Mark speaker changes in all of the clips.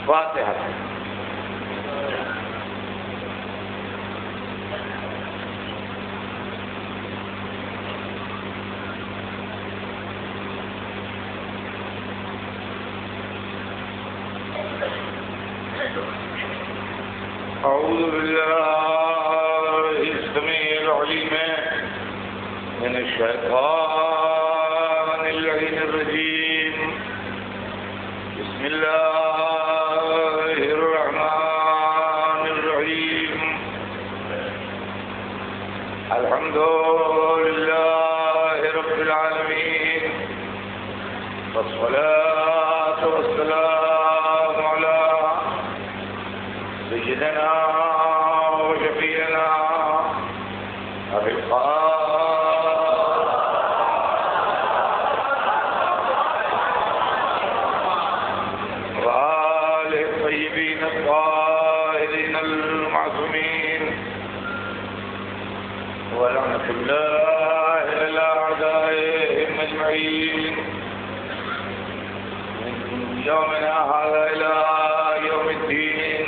Speaker 1: فاتحہ. اعوذ باللہ السمیع العلیم من الشیطان اللعین الرجیم. بسم اللہ الرحمن الرحیم. الحمد للہ رب العالمین والصلاة والسلام علی سیدنا وشفیعنا ابی وآلہ الطیبین الطاہرین المعصومین ولعنۃ اللہ علی اعدائہم اجمعین من یومنا ھذا الی یوم الدین.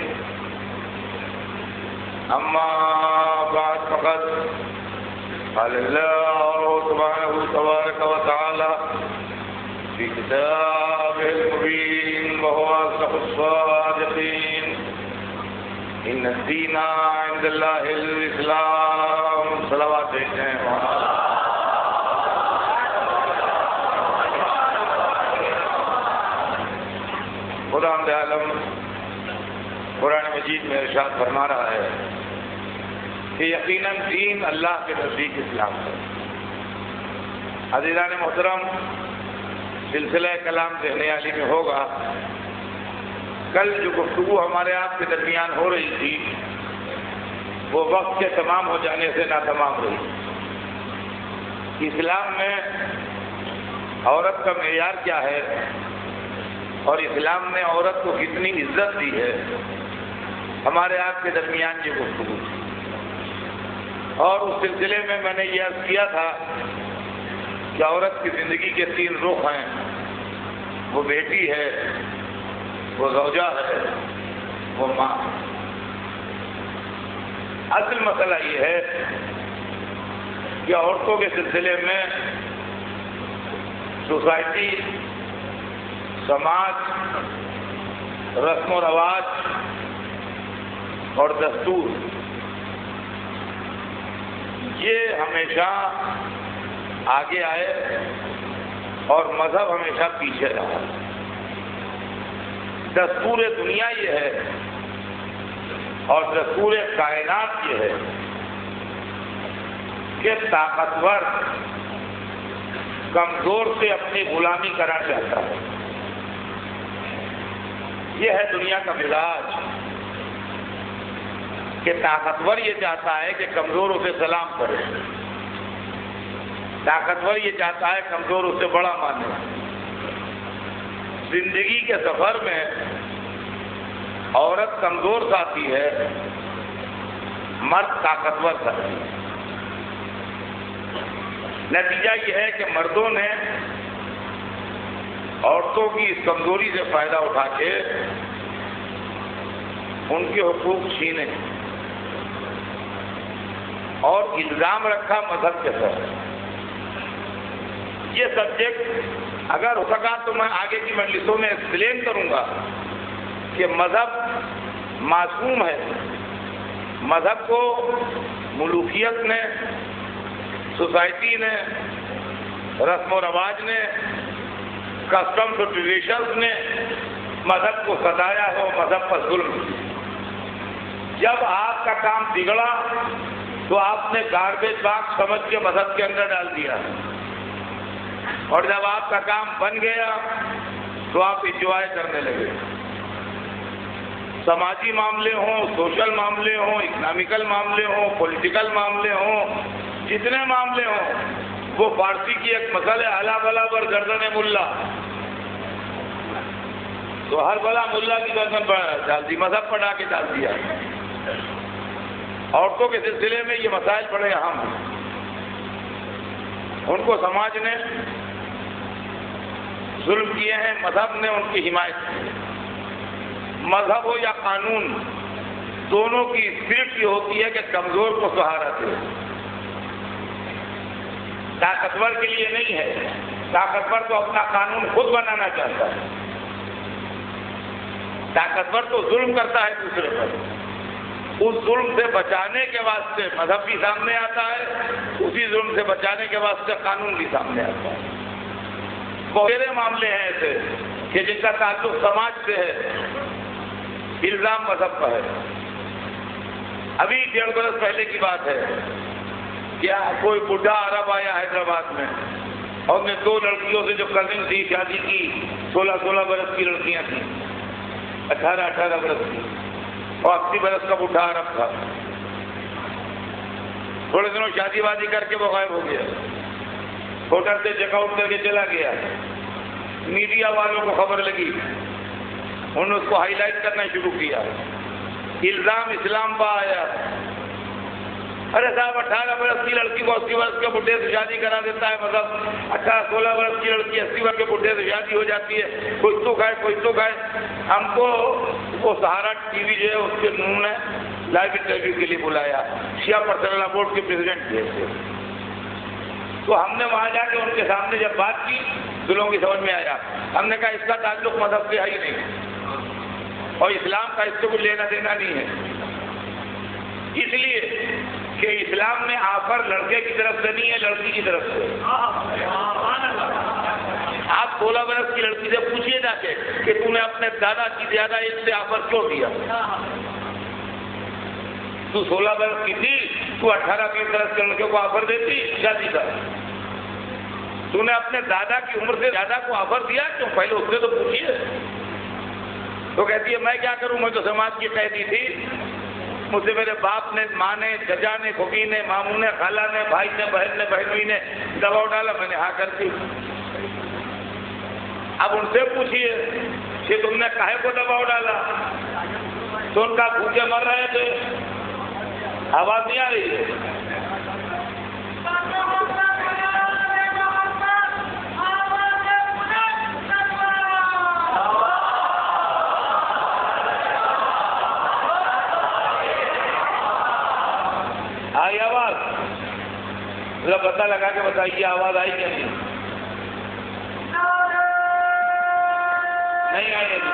Speaker 1: اما بعد فقد قال الله سبحانه تبارك وتعالى في كتابه المبين وهو أصدق الصادقين إن الدين عند الله الإسلام. صلوات خدا عالم قرآن مجید میں ارشاد فرما رہا ہے کہ یقیناً دین اللہ کے نزدیک اسلام ہے. عزیزان محترم، سلسلہ کلام ذہن علی میں ہوگا. کل جو گفتگو ہمارے آپ کے درمیان ہو رہی تھی وہ وقت کے تمام ہو جانے سے ناتمام رہی. اسلام میں عورت کا معیار کیا ہے اور اسلام نے عورت کو کتنی عزت دی ہے، ہمارے آپ کے درمیان یہ گفتگو تھی. اور اس سلسلے میں نے یہ عرض کیا تھا کہ عورت کی زندگی کے 3 رخ ہیں. وہ بیٹی ہے، وہ زوجہ ہے، وہ ماں. اصل مسئلہ یہ ہے کہ عورتوں کے سلسلے میں سوسائٹی، سماج، رسم و رواج اور دستور یہ ہمیشہ آگے آئے اور مذہب ہمیشہ پیچھے رہا. دستور دنیا یہ ہے اور دستور کائنات یہ ہے کہ طاقتور کمزور سے اپنی غلامی کرنا چاہتا ہے. یہ ہے دنیا کا مزاج کہ طاقتور یہ چاہتا ہے کہ کمزور اسے سلام کرے، طاقتور یہ چاہتا ہے کمزور اسے بڑا مانے. زندگی کے سفر میں عورت کمزور ساتھی ہے، مرد طاقتور ساتھی ہے. نتیجہ یہ ہے کہ مردوں نے عورتوں کی اس کمزوری سے فائدہ اٹھا کے ان کے حقوق چھینے اور الزام رکھا مذہب کے ساتھ. یہ سبجیکٹ اگر ہو سکا تو میں آگے کی مجلسوں میں ایکسپلین کروں گا کہ مذہب معصوم ہے. مذہب کو ملوکیت نے، سوسائٹی نے، رسم و رواج نے، کسٹمز اور ٹریڈیشنز نے مذہب کو ستایا ہے اور مذہب پر ظلم. جب آپ کا کام بگڑا تو آپ نے گاربیج باکس سمجھ کے مذہب کے اندر ڈال دیا، اور جب آپ کا کام بن گیا تو آپ انجوائے کرنے لگے. سماجی معاملے ہوں، سوشل معاملے ہوں، اکنامیکل معاملے ہوں، پولیٹیکل معاملے ہوں، جتنے معاملے ہوں، وہ فارسی کی ایک مسئلہ الا بلا بر گردن ملا، تو ہر بلا ملا کی گردن پر ڈال دی، مذہب پر ڈال کے ڈال دیا. عورتوں کے سلسلے میں یہ مسائل بڑے اہم ہیں. ان کو سماج نے ظلم کیے ہیں، مذہب نے ان کی حمایت کی. مذہب ہو یا قانون، دونوں کی اسپرٹ یہ ہوتی ہے کہ کمزور کو سہارا دے، طاقتور کے لیے نہیں ہے۔ طاقتور تو اپنا قانون خود بنانا چاہتا ہے، طاقتور تو ظلم کرتا ہے دوسرے پر، اس ظلم سے بچانے کے واسطے مذہب بھی سامنے آتا ہے، اسی ظلم سے بچانے کے واسطے قانون بھی سامنے آتا ہے۔ بہت سارے معاملے ہیں ایسے کہ جن کا تعلق سماج سے ہے، الزام مذہب کا ہے۔ ابھی 1.5 برس پہلے کی بات ہے، کیا کوئی بڈھا عرب آیا حیدرآباد میں اور نے 2 لڑکیوں سے جو کزن تھی شادی کی، 16 برس کی لڑکیاں تھیں، 18 برس کی، اور 80 برس کا بڈھا عرب تھا۔ تھوڑے دنوں شادی وادی کر کے وہ غائب ہو گیا، ہوٹل سے چیک آؤٹ کر کے چلا گیا۔ میڈیا والوں کو خبر لگی، انہوں نے اس کو ہائی لائٹ کرنا شروع کیا، الزام اسلام پہ آیا۔ ارے صاحب 18 برس کی لڑکی کو 80 برس کے بڈھے سے شادی کرا دیتا ہے مطلب 16 برس کی لڑکی 80 برس کے بڈھے سے شادی ہو جاتی ہے، کوئی تو کھائے۔ ہم کو وہ سہارا ٹی وی جو ہے اس کے انہوں نے لائیو انٹرویو کے لیے بلایا، شیعہ پرسنل لا بورڈ کے پریزیڈنٹ تھے۔ تو ہم نے وہاں جا کے ان کے سامنے جب بات کی تو لوگوں کی سمجھ میں آیا۔ ہم نے کہا اس کا تعلق مذہب سے ہے ہی نہیں، اور اسلام کا اس سے کچھ لینا دینا نہیں ہے، اس لیے کہ اسلام میں آفر لڑکے کی طرف سے نہیں ہے، لڑکی کی طرف سے۔ آپ 16 برس کی لڑکی سے پوچھیے جا کے کہ تم نے اپنے دادا کی زیادہ ایج سے آفر کیوں دیا؟ تو 16 برس کی تھی، تو 18-20 برس کے لڑکے کو آفر دیتی شادی کا؟ تو نے اپنے دادا کی عمر سے زیادہ کو آفر دیا کیوں؟ پہلے اس سے تو پوچھیے۔ تو کہتی ہے میں کیا کروں، میں تو سماج کی قیدی تھی، مجھ سے میرے باپ نے، ماں نے، چچا نے، پھوپھی نے، ماموں نے، خالہ نے، بھائی نے، بہن نے، بہنوئی نے دباؤ ڈالا، میں نے ہاں کر دی۔ اب ان سے پوچھیے کہ تم نے کاہے کو دباؤ ڈالا؟ تو ان کا بھوکے مر رہے تھے، آواز نہیں آ رہی ہے؟ آئی آواز؟ ذرا پتہ لگا کے بتائیے آواز آئی کیا نہیں؟ نہیں آئی ابھی؟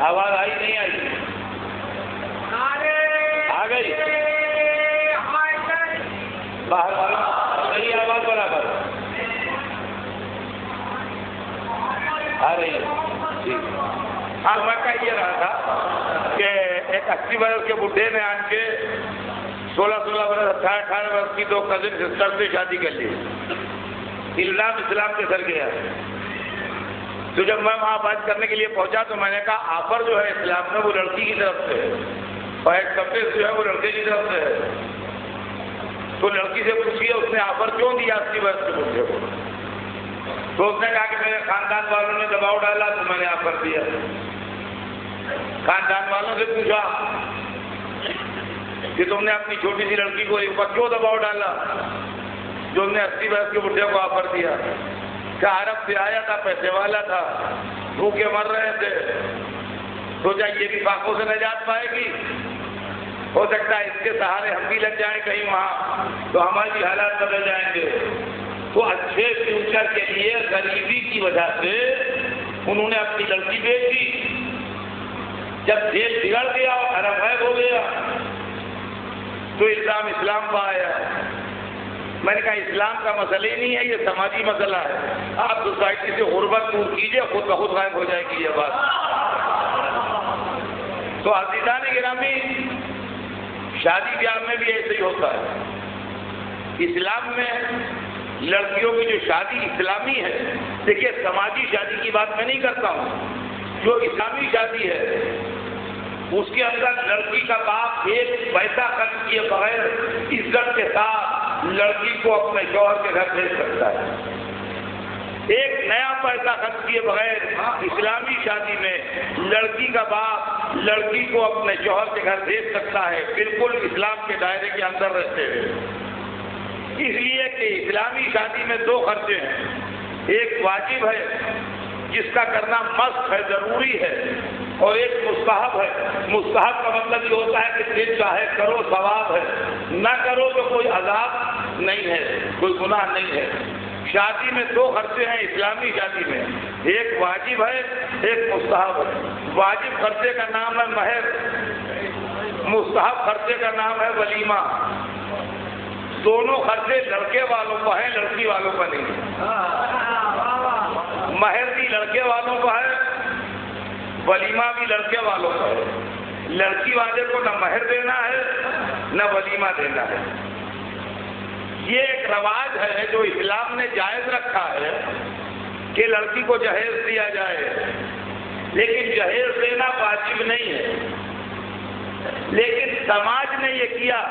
Speaker 1: آواز آئی نہیں آئی؟ آ گئی؟ باہر صحیح آواز برابر آ رہی ہے؟ ٹھیک۔ ہاں میں کہہ یہ رہا تھا کہ ایک 80 برس کے بڈھے نے آن کے 16 برس 18 برس کی 2 کزن سسٹر سے شادی کر لی، الزام اسلام کے سر گیا۔ تو جب میں وہاں بات کرنے کے لیے پہنچا تو میں نے کہا آفر جو ہے اسلام میں وہ لڑکی کی طرف سے ہے، اور ایکسپٹنس جو ہے وہ لڑکے کی طرف سے ہے۔ تو لڑکی سے پوچھیے اس نے آفر کیوں دیا 80 برس کے بڈھے کو؟ تو اس نے کہا کہ میرے خاندان والوں نے دباؤ ڈالا تو میں نے آفر دیا۔ خاندان والوں سے پوچھا کہ تم نے اپنی چھوٹی سی لڑکی کو کیوں دباؤ ڈالا جو ہم نے 80 برس کے بڈھے کو آفر دیا؟ کہ عرب سے آیا تھا، پیسے والا تھا، بھوکے مر رہے تھے، سوچا یہ بھی فاقوں سے نجات پائے گی، ہو سکتا ہے اس کے سہارے ہم بھی لگ جائیں کہیں وہاں تو ہمارے بھی حالات بدل جائیں گے۔ تو اچھے فیوچر کے لیے غریبی کی وجہ سے انہوں نے اپنی لڑکی بیچی۔ جب دیش بگڑ گیا اور عرب غائب ہو گیا تو الزام اسلام پہ آیا۔ میں نے کہا اسلام کا مسئلہ ہی نہیں ہے، یہ سماجی مسئلہ ہے۔ آپ سوسائٹی سے غربت دور کیجئے، خود بخود غائب ہو جائے گی یہ بات۔ تو عزیزان گرامی، شادی بیاہ میں بھی ایسے ہی ہوتا ہے۔ اسلام میں لڑکیوں کی جو شادی اسلامی ہے، دیکھیے سماجی شادی کی بات میں نہیں کرتا ہوں، جو اسلامی شادی ہے اس کے اندر لڑکی کا باپ ایک پیسہ خرچ کیے بغیر عزت کے ساتھ لڑکی کو اپنے شوہر کے گھر بھیج سکتا ہے. ایک نیا پیسہ خرچ کیے بغیر اسلامی شادی میں لڑکی کا باپ لڑکی کو اپنے شوہر کے گھر بھیج سکتا ہے، بالکل اسلام کے دائرے کے اندر رہتے ہوئے. اس لیے کہ اسلامی شادی میں دو خرچے ہیں، ایک واجب ہے جس کا کرنا مست ہے، ضروری ہے، اور ایک مستحب ہے. مستحب کا مطلب یہ ہوتا ہے کہ دل چاہے کرو ثواب ہے، نہ کرو تو کوئی عذاب نہیں ہے، کوئی گناہ نہیں ہے. شادی میں دو خرچے ہیں اسلامی شادی میں، ایک واجب ہے ایک مستحب ہے. واجب خرچے کا نام ہے مہر، مستحب خرچے کا نام ہے ولیمہ. دونوں خرچے لڑکے والوں کو ہیں، لڑکی والوں کا نہیں. مہر بھی لڑکے والوں کا ہے، ولیمہ بھی لڑکے والوں کا ہے. لڑکی والے کو نہ مہر دینا ہے نہ ولیمہ دینا ہے. یہ ایک رواج ہے جو اسلام نے جائز رکھا ہے کہ لڑکی کو جہیز دیا جائے، لیکن جہیز دینا واجب نہیں ہے. لیکن سماج نے یہ کیا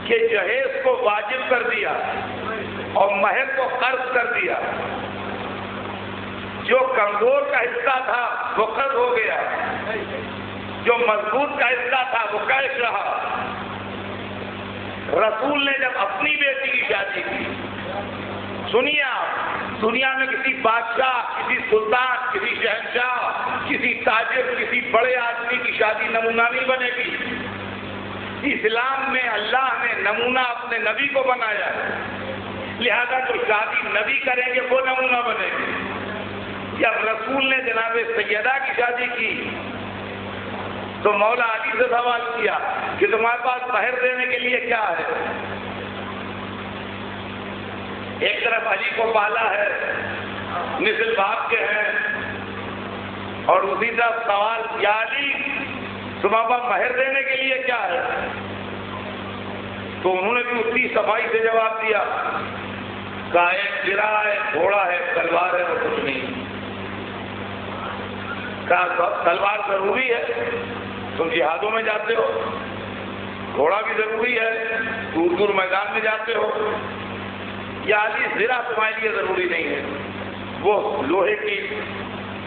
Speaker 1: کہ جہیز کو واجب کر دیا اور مہر کو قرض کر دیا. جو کمزور کا حصہ تھا وہ قرض ہو گیا، جو مضبوط کا حصہ تھا وہ کیش رہا. رسول نے جب اپنی بیٹی کی شادی کی، سنیے آپ، دنیا میں کسی بادشاہ، کسی سلطان، کسی شہنشاہ، کسی تاجر، کسی بڑے آدمی کی شادی نمونہ نہیں بنے گی. اسلام میں اللہ نے نمونہ اپنے نبی کو بنایا ہے، لہذا جو شادی نبی کریں گے وہ نمونہ بنے گی. جب رسول نے جناب سیدہ کی شادی کی تو مولا علی سے سوال کیا کہ تمہارے پاس مہر دینے کے لیے کیا ہے؟ ایک طرف علی کو پالا ہے، مثل باپ کے ہیں، اور اسی طرف سوال یا علی تمہارے پاس مہر دینے کے لیے کیا ہے؟ تو انہوں نے بھی اتنی صفائی سے جواب دیا، کہا ایک گرا ہے، گھوڑا ہے، تلوار ہے، اور کچھ نہیں. کہا تلوار ضروری ہے، تم جہادوں میں جاتے ہو، گھوڑا بھی ضروری ہے، دور دور میدان میں جاتے ہو. یا علی زرہ تمہارے لیے ضروری نہیں ہے، وہ لوہے کی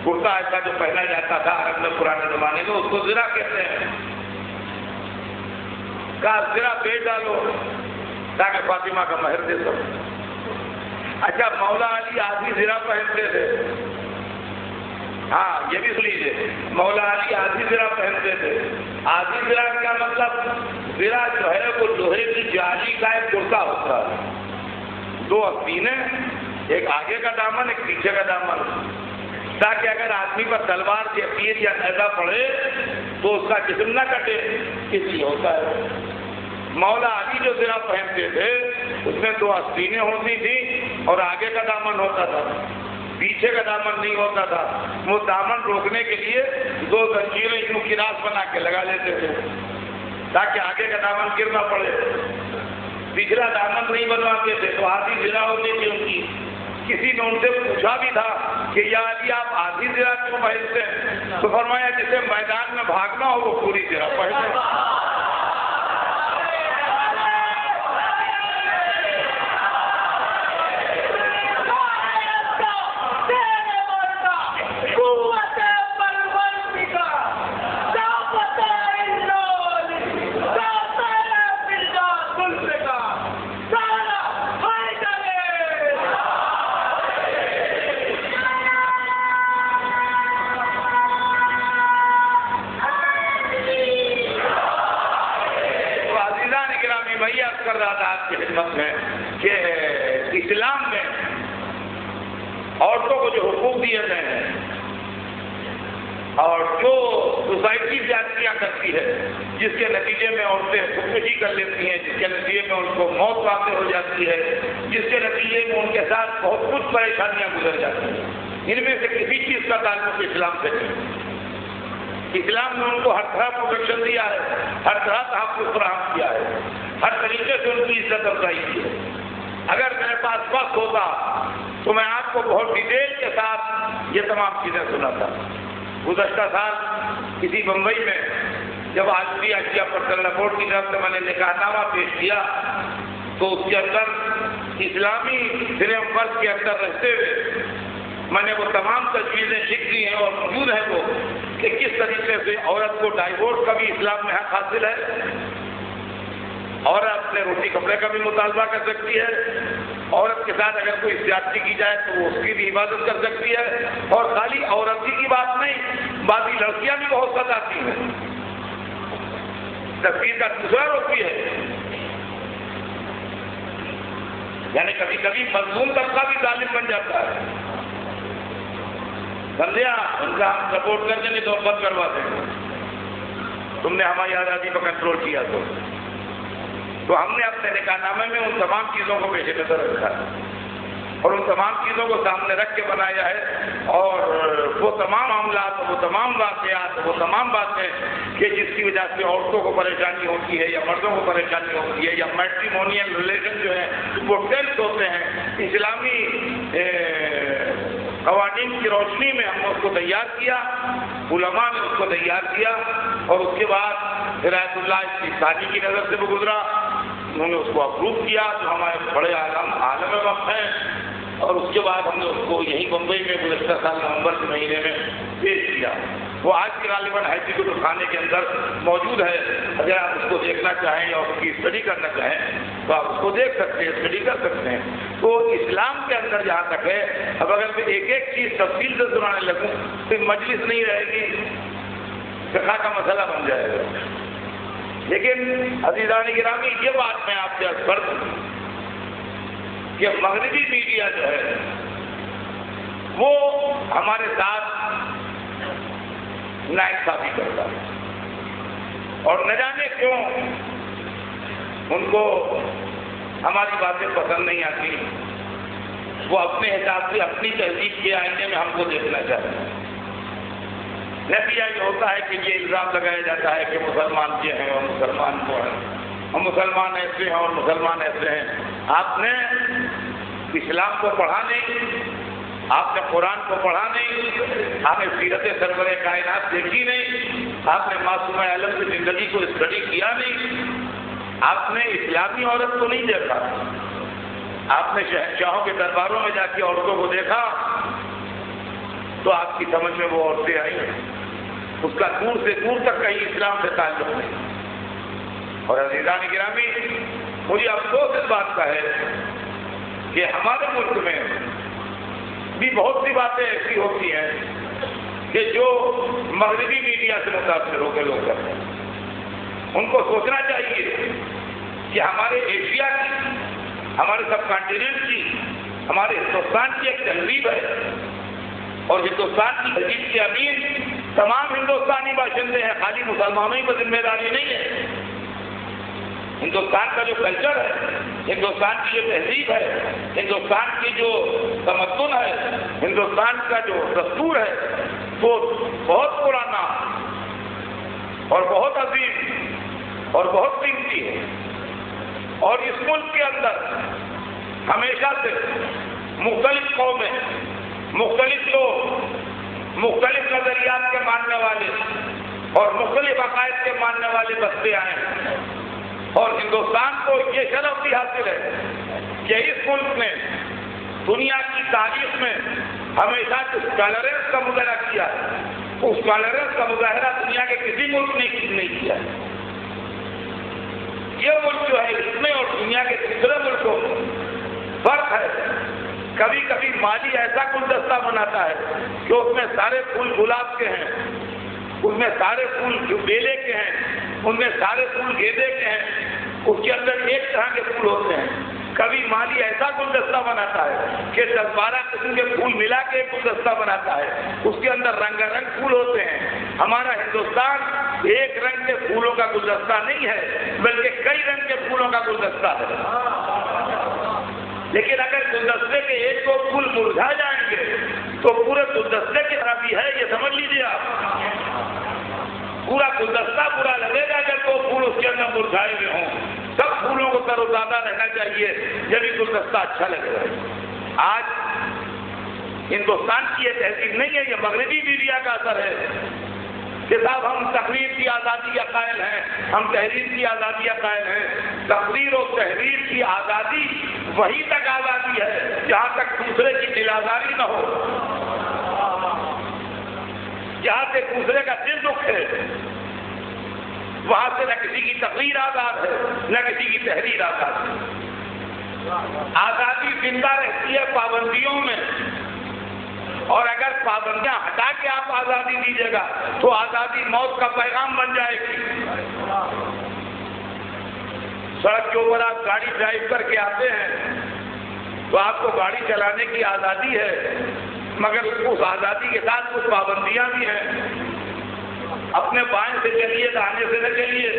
Speaker 1: کرتا ایسا جو پہنا جاتا تھا عرب میں پرانے زمانے میں، اس کو زرہ کہتے ہیں. کہا زرہ بیچ ڈالو تاکہ فاطمہ کا مہر دے سکو. اچھا مولا علی آدھی زرہ پہنتے تھے، ہاں یہ بھی سن لیجیے، مولا علی آدھی زرہ پہنتے تھے. آدھی زرہ کا مطلب زرہ جو ہے وہ لوہے کی جالی کا ایک کرتا ہوتا ہے، دو آستینیں، ایک آگے کا دامن ایک پیچھے کا دامن، تاکہ اگر آدمی پر تلوار یا تیر یا نیزہ پڑے تو اس کا جسم نہ کٹے، اس لیے ہوتا ہے. مولا علی جو زرہ پہنتے تھے اس میں دو آستینیں ہوتی تھیں اور آگے کا دامن ہوتا تھا، پیچھے کا دامن نہیں ہوتا تھا. وہ دامن روکنے کے لیے دو زنجیریں یوں کناس بنا کے لگا لیتے تھے تاکہ آگے کا دامن گر نہ پڑے. پچھلا دامن نہیں بنواتے تھے تو آدھی زرہ ہوتی تھی ان کی. کسی نے ان سے پوچھا بھی تھا کہ یا علی آپ آدھی زرہ کیوں پہنتے ہیں؟ تو فرمایا جسے میدان میں بھاگنا ہو وہ پوری زرہ پہنے. کر رہا تھا آپ کی خدمت میں کہ اسلام میں عورتوں کو جو حقوق دیے گئے ہیں اور جو سوسائٹی زیادتیاں کرتی ہے، جس کے نتیجے میں عورتیں خودکشی کر لیتی ہیں، جس کے نتیجے میں ان کو موت واقع ہو جاتی ہے، جس کے نتیجے میں ان کے ساتھ بہت کچھ پریشانیاں گزر جاتی ہیں، ان میں سے کسی چیز کا تعلق اسلام سے نہیں. اسلام نے ان کو ہر طرح پروٹیکشن دیا ہے، ہر طرح تحفظ فراہم کیا ہے، ہر طریقے سے ان کی عزت افزائی کی ہے. اگر میرے پاس وقت ہوتا تو میں آپ کو بہت ڈیٹیل کے ساتھ یہ تمام چیزیں سناتا. گزشتہ سال کسی بمبئی میں جب عالمی اشیاء پرسنل بورڈ کی طرف سے میں نے نکاح نامہ پیش کیا تو اس کے اندر اسلامی فریم ورک کے اندر رہتے ہوئے میں نے وہ تمام تجویزیں لکھ دی ہیں اور موجود ہیں وہ کہ کس طریقے سے عورت کو ڈائیورس کا بھی اسلام میں حق حاصل ہے، عورت اپنے روٹی کپڑے کا بھی مطالبہ کر سکتی ہے، عورت کے ساتھ اگر کوئی زیادتی کی جائے تو وہ اس کی بھی حفاظت کر سکتی ہے، اور خالی عورت کی بات نہیں، باقی لڑکیاں بھی بہت ستاتی ہیں، تصویر کا دوسرا رخ بھی ہے، یعنی کبھی کبھی مظلوم طبقہ بھی ظالم بن جاتا ہے، سمجھے؟ ان کا ہم سپورٹ کر دیں گے تو بند کروا دیں گے، تم نے ہماری آزادی پر کنٹرول کیا تو ہم نے اپنے نکاح نامے میں ان تمام چیزوں کو پیش نظر رکھا ہے اور ان تمام چیزوں کو سامنے رکھ کے بنایا ہے، اور وہ تمام معاملات، وہ تمام واقعات، وہ تمام باتیں کہ جس کی وجہ سے عورتوں کو پریشانی ہوتی ہے یا مردوں کو پریشانی ہوتی ہے یا میٹریمونیل ریلیشن جو ہیں وہ ٹینس ہوتے ہیں، اسلامی قوانین کی روشنی میں ہم نے اس کو تیار کیا، علماء نے اس کو تیار کیا، اور اس کے بعد ہدایت اللہ اس کی ثانی کی نظر سے وہ گزرا، انہوں نے اس کو اپروو کیا جو ہمارے بڑے عالم وقت ہیں، اور اس کے بعد ہم نے اس کو یہیں بمبئی میں گزشتہ سال نومبر کے مہینے میں پیش کیا۔ وہ آج کی غالباً حیثیت کتب خانے کے اندر موجود ہے، اگر آپ اس کو دیکھنا چاہیں یا اس کی اسٹڈی کرنا چاہیں تو آپ اس کو دیکھ سکتے ہیں، اسٹڈی کر سکتے ہیں۔ تو اسلام کے اندر جہاں تک ہے، اب اگر میں ایک ایک چیز تفصیل سے سنانے لگوں تو مجلس نہیں رہے گی، فقہ کا مسئلہ بن جائے گا۔ لیکن عزیزان گرامی، یہ بات میں آپ سے عرض کر دوں کہ مغربی میڈیا جو ہے وہ ہمارے ساتھ ناانصافی کرتا ہے، اور نہ جانے کیوں ان کو ہماری باتیں پسند نہیں آتی، وہ اپنے حساب سے اپنی تہذیب کے آئینے میں ہم کو دیکھنا چاہتے ہیں۔ نتیجہ یہ ہوتا ہے کہ یہ الزام لگایا جاتا ہے کہ مسلمان یہ ہیں اور مسلمان وہ ہیں، اور مسلمان ایسے ہیں اور مسلمان ایسے ہیں۔ آپ نے اسلام کو پڑھا نہیں، آپ نے قرآن کو پڑھا نہیں، آپ نے سیرت سرور کائنات دیکھی نہیں، آپ نے معصوم عالم کی زندگی کو اسٹڈی کیا نہیں، آپ نے اسلامی عورت کو نہیں دیکھا، آپ نے شہنشاہوں کے درباروں میں جا کے عورتوں کو دیکھا تو آپ کی سمجھ میں وہ عورتیں آئی ہیں، اس کا دور سے دور تک کہیں اسلام سے تعلق نہیں۔ اور عزیزان گرامی، مجھے افسوس اس بات کا ہے کہ ہمارے ملک میں بھی بہت سی باتیں ایسی ہوتی ہیں کہ جو مغربی میڈیا سے متاثر ہو کے لوگ کرتے ہیں۔ ان کو سوچنا چاہیے کہ ہمارے ایشیا کی، ہمارے سب کانٹیننٹ کی، ہمارے ہندوستان کی ایک تہذیب ہے، اور ہندوستان کی تہذیب کے امین تمام ہندوستانی باشندے ہیں، خالی مسلمانوں ہی پر ذمہ داری نہیں ہے۔ ہندوستان کا جو کلچر ہے، ہندوستان کی جو تہذیب ہے، ہندوستان کی جو تمدن ہے، ہندوستان کا جو دستور ہے، وہ بہت پرانا اور بہت عظیم اور بہت قیمتی ہے، اور اس ملک کے اندر ہمیشہ سے مختلف قومیں، مختلف لوگ، مختلف نظریات کے ماننے والے اور مختلف عقائد کے ماننے والے بستے آئے ہیں، اور ہندوستان کو یہ شرف بھی حاصل ہے کہ اس ملک نے دنیا کی تاریخ میں ہمیشہ ٹالرنس کا مظاہرہ کیا ہے، اس ٹالرنس کا مظاہرہ دنیا کے کسی ملک نے نہیں کیا ہے۔ یہ ملک جو ہے، اس میں اور دنیا کے دوسرے ملکوں میں فرق ہے، کبھی کبھی مالی ایسا گلدستہ بناتا ہے کہ اس میں سارے پھول گلاب کے ہیں، اس میں سارے پھول بیلے کے ہیں، ان میں سارے پھول گیندے کے ہیں، اس کے اندر ایک طرح کے پھول ہوتے ہیں۔ کبھی مالی ایسا گلدستہ بناتا ہے کہ 10-12 قسم کے پھول ملا کے ایک گلدستہ بناتا ہے، اس کے اندر رنگا رنگ پھول ہوتے ہیں۔ ہمارا ہندوستان ایک رنگ کے پھولوں کا گلدستہ نہیں ہے، بلکہ کئی رنگ کے پھولوں کا گلدستہ ہے۔ لیکن اگر گلدستے کے ایک دو پھول مرجھا جائیں گے تو پورے گلدستے کی طرح بھی ہے، یہ سمجھ لیجیے آپ۔ پورا گلدستہ برا لگے گا اگر دو پھول اس کے اندر مرجھائے ہوئے ہوں۔ سب پھولوں کو تر و تازہ رہنا چاہیے، جب یہ گلدستہ اچھا لگے گا۔ آج ہندوستان کی یہ تہذیب نہیں ہے، یہ مغربی میڈیا کا اثر ہے۔ کہ صاحب ہم تقریر کی آزادی کا قائل ہیں، ہم تحریر کی آزادی کا قائل ہیں۔ تقریر و تحریر کی آزادی وہیں تک آزادی ہے جہاں تک دوسرے کی دل آزاری نہ ہو، جہاں سے دوسرے کا دل دکھ ہے، وہاں سے نہ کسی کی تقریر آزاد ہے نہ کسی کی تحریر آزاد ہے۔ آزادی زندہ رہتی ہے پابندیوں میں، اور اگر پابندیاں ہٹا کے آپ آزادی دیجیے گا تو آزادی موت کا پیغام بن جائے گی۔ سڑک کے اوپر آپ گاڑی ڈرائیو کر کے آتے ہیں تو آپ کو گاڑی چلانے کی آزادی ہے، مگر اس آزادی کے ساتھ کچھ پابندیاں بھی ہیں۔ اپنے بائیں سے چلیے، داہنے سے نہ چلیے،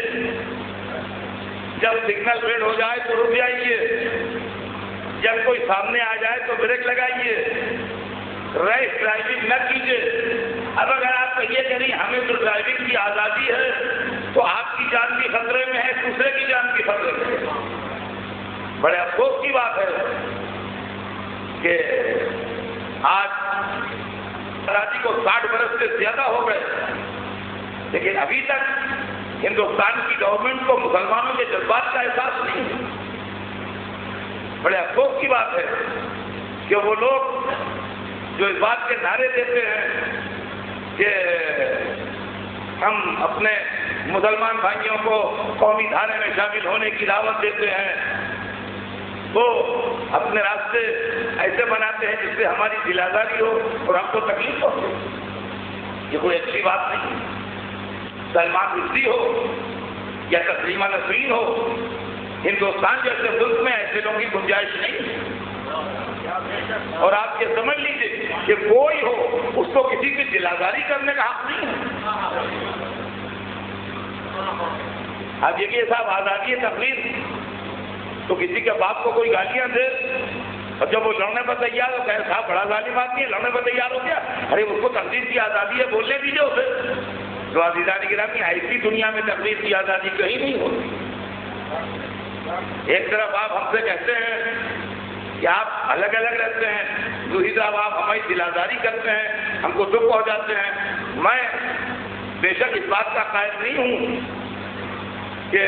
Speaker 1: جب سگنل ریڈ ہو جائے تو رک جائیے، جب کوئی سامنے آ جائے تو بریک لگائیے، ریس ڈرائیونگ نہ کیجیے۔ اب اگر آپ کہیے کہ نہیں ہمیں تو ڈرائیونگ کی آزادی ہے تو آپ کی جان بھی خطرے میں ہے، دوسرے کی جان بھی خطرے میں ہے۔ بڑے افسوس کی بات ہے کہ آج آزادی کو 60 برس سے زیادہ ہو گئے، لیکن ابھی تک ہندوستان کی گورنمنٹ کو مسلمانوں کے جذبات کا احساس نہیں ہے۔ بڑے افسوس کی بات ہے کہ وہ لوگ جو اس بات کے نعرے دیتے ہیں کہ ہم اپنے مسلمان بھائیوں کو قومی دھارے میں شامل ہونے کی دعوت دیتے ہیں، وہ اپنے راستے ایسے بناتے ہیں جس سے ہماری دل آزاری ہو اور ہم کو تکلیف ہو۔ یہ کوئی اچھی بات نہیں۔ سلمان رشدی ہو یا تسلیمہ نسرین ہو، ہندوستان جیسے ملک میں ایسے لوگوں کی گنجائش نہیں۔ اور آپ یہ سمجھ لیجیے کہ کوئی ہو اس کو کسی کی دل آزاری کرنے کا حق نہیں ہے۔ آپ دیکھیے صاحب، آزادی تقریر تو کسی کے باپ کو کوئی گالیاں دے اور جب وہ لڑنے پر تیار ہو، کہے صاحب بڑا ظالم آدمی ہے، لڑنے پر تیار ہو گیا، ارے اس کو تقریر کی آزادی ہے، بولنے دیجیے اسے۔ تو عزیزان گرامی، ایسی دنیا میں تقریر کی آزادی کہیں نہیں ہوتی۔ ایک طرف آپ ہم سے کہتے ہیں کہ آپ الگ الگ رہتے ہیں، دوسری طرف آپ ہماری دل آزاری کرتے ہیں، ہم کو دکھ پہنچاتے ہیں۔ میں بے شک اس بات کا قائل نہیں ہوں کہ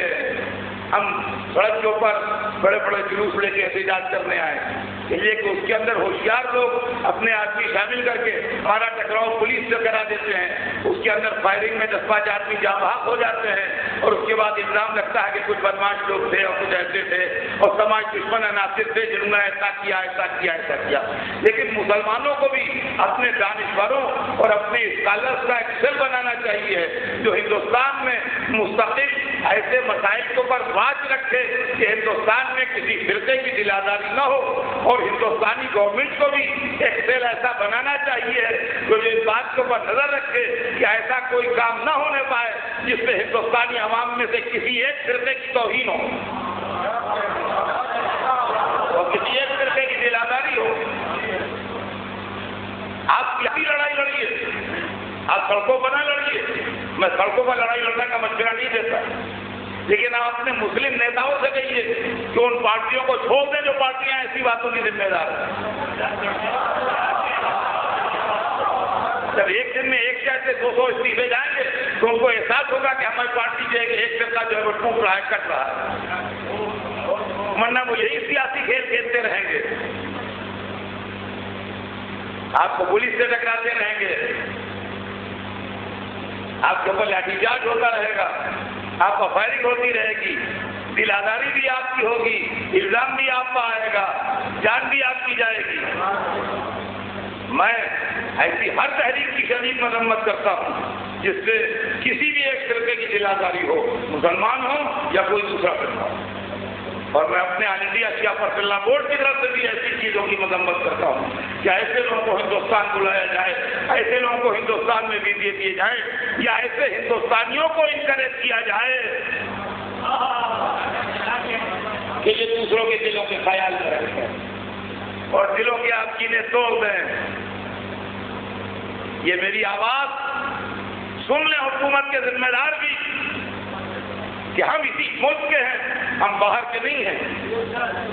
Speaker 1: ہم سڑک کے اوپر بڑے بڑے جلوس لے کے احتجاج کرنے آئے، اس لیے کہ اس کے اندر ہوشیار لوگ اپنے آدمی شامل کر کے ہمارا ٹکراؤ پولیس سے کرا دیتے ہیں، اس کے اندر فائرنگ میں 10-5 آدمی جاں بحق ہو جاتے ہیں، اور اس کے بعد الزام لگتا ہے کہ کچھ بدماش لوگ تھے اور کچھ ایسے تھے اور سماج دشمن عناصر تھے جنہوں نے ایسا کیا ایسا کیا ایسا کیا۔ لیکن مسلمانوں کو بھی اپنے دانشوروں اور اپنے اسکالرس کا ایک سیل بنانا چاہیے جو ہندوستان میں مستقل ایسے مسائل کے اوپر بات رکھے کہ ہندوستان میں کسی فرقے کی دل آزاری نہ ہو، اور ہندوستانی گورنمنٹ کو بھی ایک سیل ایسا بنانا چاہیے جو اس بات کے اوپر نظر رکھے کہ ایسا کوئی کام نہ ہونے پائے جس سے ہندوستانی عوام میں سے کسی ایک فرقے کی توہین ہو اور کسی ایک فرقے کی دل آزاری ہو۔ آپ کسی لڑائی لڑیے، آپ سڑکوں پر نہ لڑیے، میں سڑکوں پر لڑائی لڑنے کا مشورہ نہیں دیتا، لیکن آپ اپنے مسلم نیتاؤں سے کہیے کہ ان پارٹیوں کو چھوڑ دیں جو پارٹیاں ایسی باتوں کی ذمہ دار ہیں۔ جب ایک دن میں ایک شہر سے 200 استعفے جائیں گے تو ان کو احساس ہوگا کہ ہماری پارٹی جو ہے کہ ایک فرقہ جو ہے وہ ٹوٹ رہا ہے، کٹ رہا ہے، ورنہ وہ یہی سیاسی کھیل کھیلتے رہیں گے، آپ کو پولیس سے ٹکراتے رہیں گے، آپ کے اوپر لاٹھی چارج ہوتا رہے گا، آپ کو فائرنگ ہوتی رہے گی، دل آزاری بھی آپ کی ہوگی، الزام بھی آپ کا آئے گا، جان بھی آپ کی جائے گی۔ میں ایسی ہر تحریک کی شدید مذمت کرتا ہوں جس سے کسی بھی ایک فرقے کی دل آزاری ہو، مسلمان ہو یا کوئی دوسرا فرقہ ہو، اور میں اپنے آل انڈیا شیعہ پرسنل بورڈ کی طرف سے بھی ایسی چیزوں کی مذمت کرتا ہوں کہ ایسے لوگوں کو ہندوستان بلایا جائے، ایسے لوگوں کو ہندوستان میں ویزے دیے جائیں، یا ایسے ہندوستانیوں کو انکریج کیا جائے کہ یہ دوسروں کے دلوں کے خیال میں رکھیں اور دلوں کے آپ کینے توڑ دیں۔ یہ میری آواز سن لیں حکومت کے ذمہ دار بھی کہ ہم اسی ملک کے ہیں ہم باہر کے نہیں ہیں،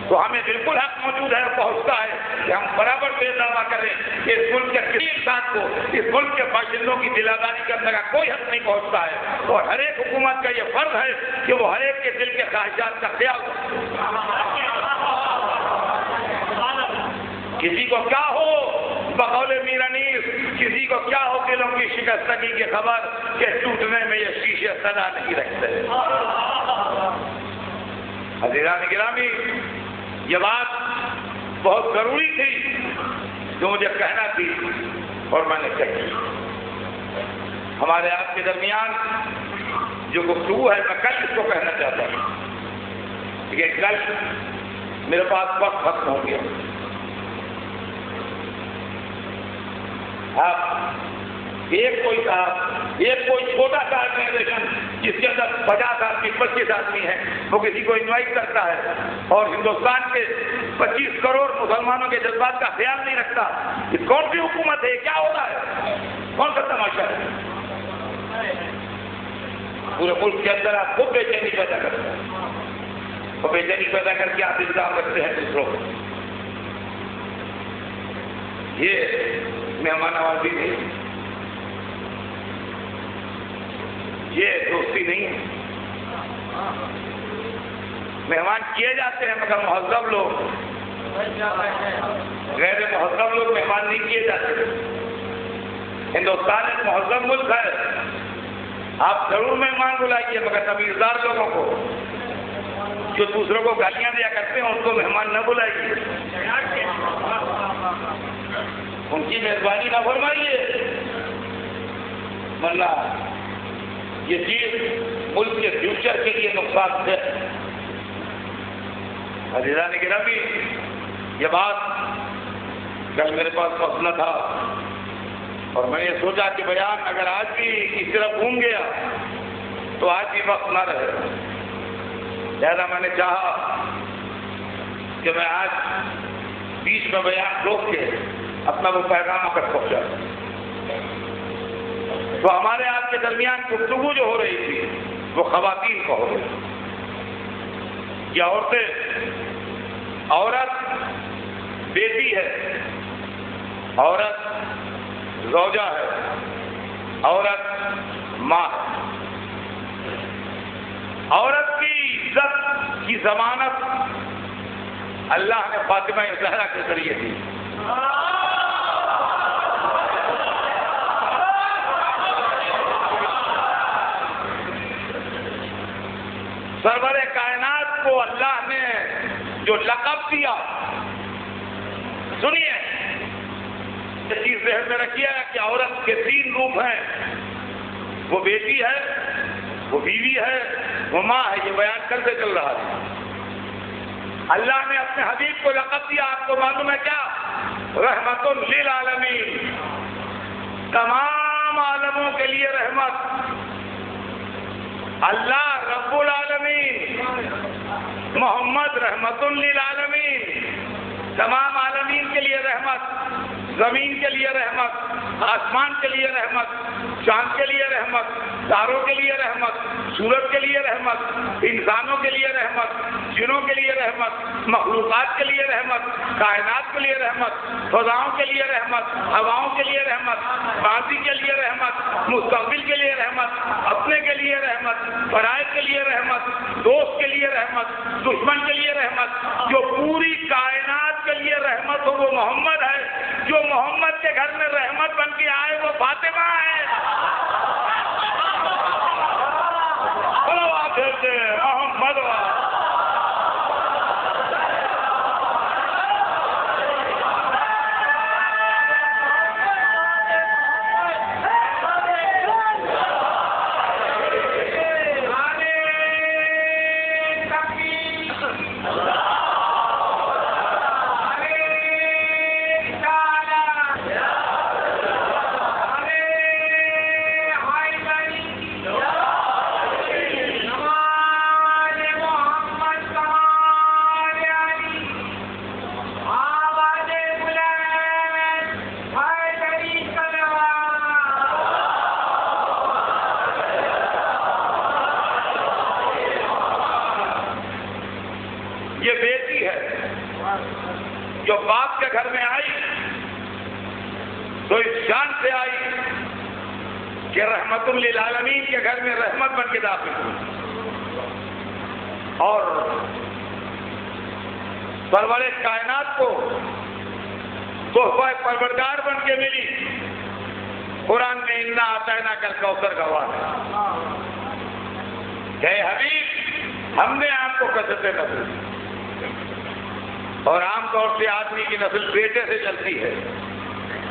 Speaker 1: تو ہمیں بالکل حق موجود ہے اور پہنچتا ہے کہ ہم برابر سے دعویٰ کریں کہ اس ملک کے کسی انسان کو اس ملک کے باشندوں کی دل آزاری کرنے کا کوئی حق نہیں پہنچتا ہے، اور ہر ایک حکومت کا یہ فرض ہے کہ وہ ہر ایک کے دل کے خواہشات کا خیال کرے۔ کسی کو کیا ہو بقول میر انیس، کسی کو کیا ہو دلوں کی شکستگی کی خبر کہ ٹوٹنے میں یہ شیشے صدا نہیں رکھتے۔ عزیزان گرامی، یہ بات بہت ضروری تھی جو مجھے کہنا تھی اور میں نے کہی۔ ہمارے آپ کے درمیان جو گفتگو ہے میں کل اس کو کہنا چاہتا ہوں، لیکن کل میرے پاس وقت ختم ہو گیا۔ اب ایک کوئی چھوٹا سا آرگنائزیشن جس کے اندر 50 آدمی 25 آدمی ہیں، وہ کسی کو انوائٹ کرتا ہے اور ہندوستان کے 25 کروڑ مسلمانوں کے جذبات کا خیال نہیں رکھتا، یہ کون سی حکومت ہے؟ کیا ہو رہا ہے؟ کون سا تماشا ہے؟ پورے ملک کے اندر آپ خود بے چینی پیدا کرتے ہیں، اور بے چینی پیدا کر کے آپ الزام رکھتے ہیں دوسروں کو۔ یہ مہمان نوازی نہیں، یہ دوستی نہیں ہے۔ مہمان کیے جاتے ہیں مگر مہذب لوگ، غیر مہذب لوگ مہمان نہیں کیے جاتے۔ ہندوستان ایک مہذب ملک ہے، آپ ضرور مہمان بلائیے مگر تمیزدار لوگوں کو، جو دوسروں کو گالیاں دیا کرتے ہیں ان کو مہمان نہ بلائیے، ان کی میزبانی نہ فرمائیے، ورنہ یہ چیز ملک کے فیوچر کے لیے نقصان ہے۔ عزیزان گرامی، یہ بات کل میرے پاس وقت نہ تھا اور میں نے سوچا کہ بیان اگر آج بھی اس طرح گھوم گیا تو آج بھی وقت نہ رہے، لہذا میں نے چاہا کہ میں آج بیچ میں بیان روک کے اپنا وہ پیغام تک پہنچا۔ تو ہمارے آپ کے درمیان گفتگو جو ہو رہی تھی وہ خواتین کو ہو رہی تھی۔ یہ عورت بیٹی ہے، عورت زوجہ ہے، عورت ماں ہے۔ عورت کی عزت کی ضمانت اللہ نے فاطمہ زہرا کے ذریعے دی۔ سرور کائنات کو اللہ نے جو لقب دیا، سنیے یہ چیز ذہن میں رکھیے کہ عورت کے 3 روپ ہیں، وہ بیٹی ہے، وہ بیوی ہے، وہ ماں ہے۔ یہ بیان کرتے چل رہا ہے۔ اللہ نے اپنے حبیب کو لقب دیا، آپ کو معلوم ہے کیا؟ رحمت للعالمین، تمام عالموں کے لیے رحمت۔ اللہ رب العالمین، محمد رحمت للعالمین، تمام عالمین کے لیے رحمت، زمین کے لیے رحمت، آسمان کے لیے رحمت، چاند کے لیے رحمت، تاروں کے لیے رحمت، سورج کے لیے رحمت، انسانوں کے لیے رحمت، جنوں کے لیے رحمت، مخلوقات کے لیے رحمت، کائنات کے لیے رحمت، فضاؤں کے لیے رحمت، ہواؤں کے لیے رحمت، ماضی کے لیے رحمت، مستقبل کے لیے رحمت، اپنے کے لیے رحمت، فرائض کے لیے رحمت، دوست کے لیے رحمت، دشمن کے لیے رحمت۔ جو پوری کائنات کے لیے رحمت ہو وہ محمد ہے، جو محمد کے گھر میں رحمت بن کے آئے وہ فاطمہ ہے۔ محمد جو باپ کے گھر میں آئی تو اس شان سے آئی کہ رحمت للعالمین کے گھر میں رحمت بن کے داخل ہوئی اور پرورے کائنات کو تحفہ پروردگار بن کے ملی. قرآن میں انا اعطیناک کل کوثر کا وعدہ ہے. حبیب ہم نے آپ کو کثرت نسل دی اور عام طور سے آدمی کی نسل بیٹے سے چلتی ہے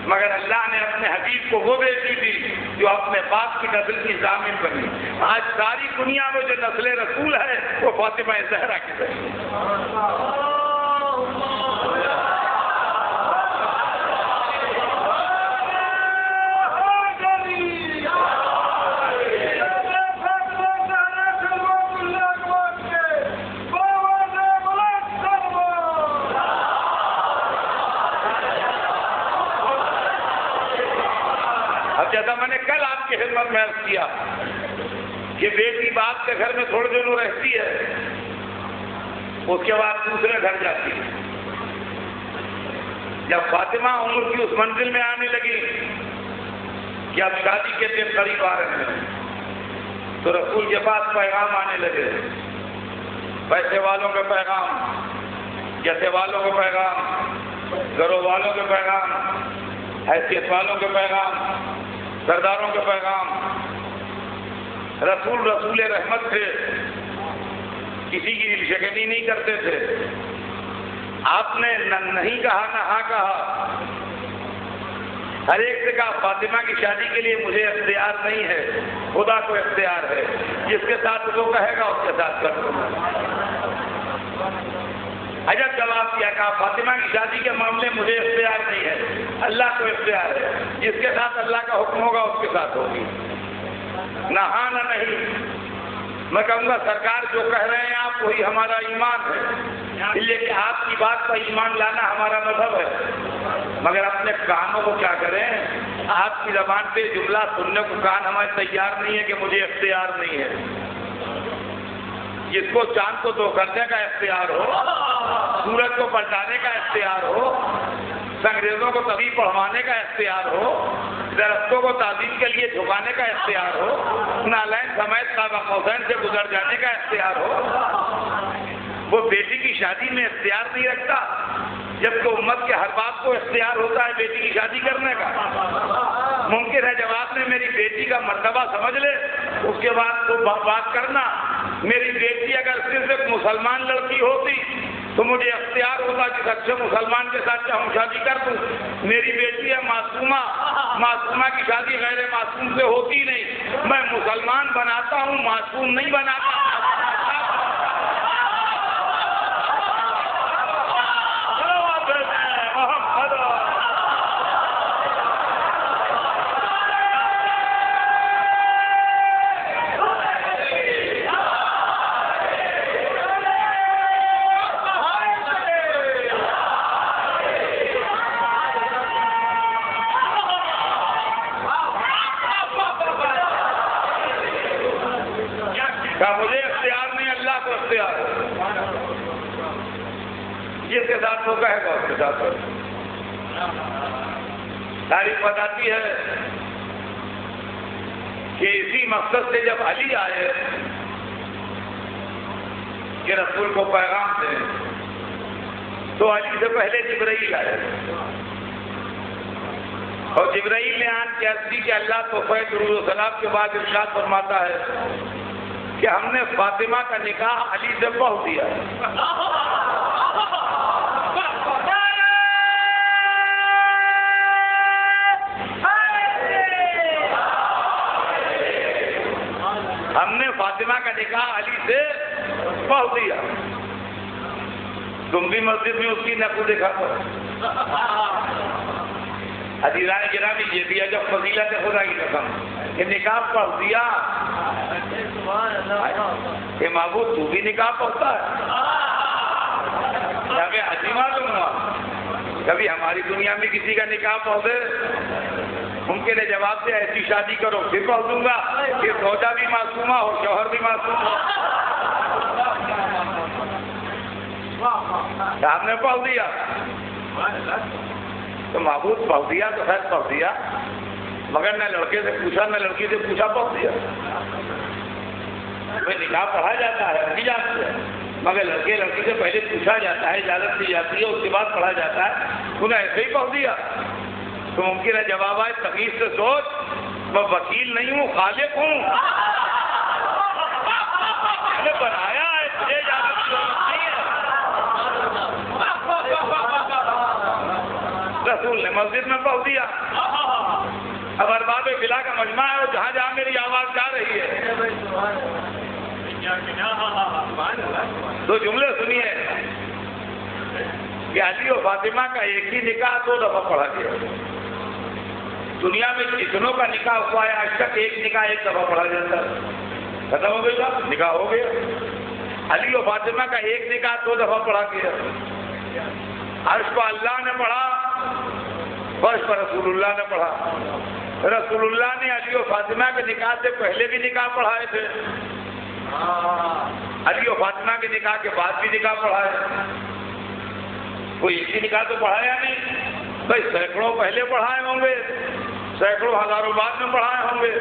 Speaker 1: مگر اللہ نے اپنے حبیب کو وہ بیٹی دی جو اپنے باپ کی نسل کی ضامن بنی. آج ساری دنیا میں جو نسل رسول ہے وہ فاطمہ زہرا کی ذریعے. اب جیسا میں نے کل آپ کی خدمت میں عرض کیا کہ بیٹی باپ کے گھر میں تھوڑے دنوں رہتی ہے اس کے بعد دوسرے گھر جاتی ہے. جب فاطمہ عمر کی اس منزل میں آنے لگی کہ اب شادی کے دن قریب آ رہے ہیں تو رسول کے پاس پیغام آنے لگے. پیسے والوں کے پیغام, جیسے والوں کے پیغام, گھروں والوں کے پیغام, حیثیت والوں کے پیغام, سرداروں کے پیغام. رسول رحمت تھے, کسی کی دل شکنی نہیں کرتے تھے. آپ نے نہ نہیں کہا نہ ہاں کہا. ہر ایک سے کہا فاطمہ کی شادی کے لیے مجھے اختیار نہیں ہے, خدا کو اختیار ہے. جس کے ساتھ وہ کہے گا اس کے ساتھ کر دوں. عجب جواب دیا, کہا فاطمہ کی شادی کے معاملے مجھے اختیار نہیں ہے, اللہ کو اختیار ہے. جس کے ساتھ اللہ کا حکم ہوگا اس کے ساتھ ہوگی, نہ ہاں نہ نہیں. میں کہوں گا سرکار جو کہہ رہے ہیں آپ وہی ہمارا ایمان ہے, اس لیے کہ آپ کی بات پر ایمان لانا ہمارا مذہب ہے. مگر اپنے کانوں کو کیا کریں, آپ کی زبان سے جملہ سننے کو کان ہمارے تیار نہیں ہے کہ مجھے اختیار نہیں ہے. جس کو چاند کو دو کرنے کا اختیار ہو, سورج کو پلٹانے کا اختیار ہو, انگریزوں کو تبھی پڑھوانے کا اختیار ہو, درختوں کو تعظیم کے لیے جھکانے کا اختیار ہو, نالین سمیت قاب قوسین سے گزر جانے کا اختیار ہو, وہ بیٹی کی شادی میں اختیار نہیں رکھتا جبکہ امت کے ہر باپ کو اختیار ہوتا ہے بیٹی کی شادی کرنے کا. ممکن ہے جب آپ نے میری بیٹی کا مرتبہ سمجھ لے اس کے بعد تو بات کرنا. میری بیٹی اگر صرف ایک مسلمان لڑکی ہوتی تو مجھے اختیار ہوتا کہ اچھے مسلمان کے ساتھ چاہوں شادی کر دوں. میری بیٹی ہے معصومہ, معصومہ کی شادی غیر معصوم سے ہوتی نہیں. میں مسلمان بناتا ہوں, معصوم نہیں بناتا. مجھے اختیار نہیں, اللہ کو اختیار ہے. جس کے ساتھ وہ کہے گا اس کے ساتھ. تاریخ بتاتی ہے کہ اسی مقصد سے جب علی آئے کہ رسول کو پیغام دیں تو علی سے پہلے جبرائیل آئے اور جبرائیل نے آن کے عرض کی کہ اللہ تو درود و سلام کے بعد ارشاد فرماتا ہے کہ ہم نے فاطمہ کا نکاح علی سے بہت دیا ہے. ہم نے فاطمہ کا نکاح علی سے بہت دیا. تم بھی مسجد میں اس کی نقل دکھا کر عزیزان گرامی یہ بھی جب فضیلت خدا کی قسم کہ نکاح پڑھ دیا. اے معبود تو بھی نکاح پڑھتا ہے, ہمیں حجی معلوم ہوا. کبھی ہماری دنیا میں کسی کا نکاح پڑھ دے ممکن ہے جواب سے ایسی شادی کرو پھر پڑھ دوں گا کہ زوجہ بھی معصومہ ہو شوہر بھی معصوم ہو. آپ نے پڑھ دیا تو معبود پڑھ دیا تو خیر پڑھ دیا، مگر نہ لڑکے سے پوچھا نہ لڑکی سے پوچھا، پڑھ دیا۔ نکاح پڑھا جاتا ہے نہیں جانتے، مگر لڑکے لڑکی سے پہلے پوچھا جاتا ہے، اجازت دی جاتی ہے، اس کے بعد پڑھا جاتا ہے، انہیں ایسے ہی پڑھ دیا تو ممکن ہے جواب آئے تمیز سے سوچ، میں وکیل نہیں ہوں، خالق ہوں، میں نے بنایا ہے، تجھے اجازت کی ضرورت نہیں ہے۔ رسول نے مسجد میں پڑھ دیا۔ اب ارباب بلا کا مجمع ہے، جہاں جہاں میری آواز جا رہی ہے دو جملے سنیے کہ علی و فاطمہ کا ایک ہی نکاح 2 دفعہ پڑھا گیا۔ دنیا میں کتنوں کا نکاح ہوا ہے آج تک؟ ایک نکاح 1 دفعہ پڑھا جاتا ہے، ختم ہو گئی بات، نکاح ہو گیا۔ علی و فاطمہ کا ایک نکاح 2 دفعہ پڑھا گیا۔ عرش پر اللہ نے پڑھا، فرش پر رسول اللہ نے پڑھا۔ رسول اللہ نے علی و فاطمہ کے نکاح سے پہلے بھی نکاح پڑھائے تھے، علی و فاطمہ کے نکاح کے بعد بھی نکاح پڑھائے۔ کوئی ایک ہی نکاح تو پڑھایا نہیں بھائی، سینکڑوں پہلے پڑھائے ہوں گے، سینکڑوں ہزاروں بعد میں پڑھائے ہوں گے،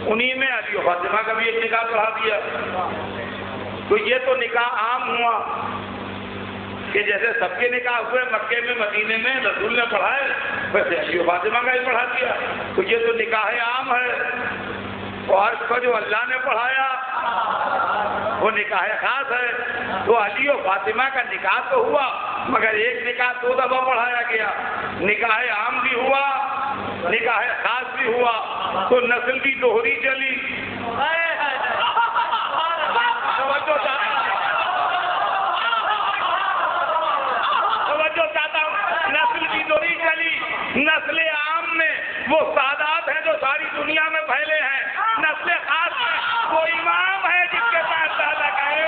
Speaker 1: انہی میں علی و فاطمہ کا بھی ایک نکاح پڑھا دیا۔ تو یہ تو نکاح عام ہوا کہ جیسے سب کے نکاح ہوئے مکے میں مدینے میں رسول نے پڑھائے، ویسے علی و فاطمہ کا ہی پڑھا دیا۔ تو یہ تو نکاح عام ہے، اور عرش پر جو اللہ نے پڑھایا وہ نکاح خاص ہے۔ تو علی و فاطمہ کا نکاح تو ہوا، مگر ایک نکاح 2 دفعہ پڑھایا گیا، نکاح عام بھی ہوا، نکاح خاص بھی ہوا، تو نسل بھی دوہری چلی۔ توجہ چاہتا ہوں، نسل بھی دوہری چلی۔ نسل عام میں وہ سادات ہیں جو ساری دنیا میں پھیلے ہیں، نسل خاص میں وہ امام ہے جس کے پاس تعلق ہے۔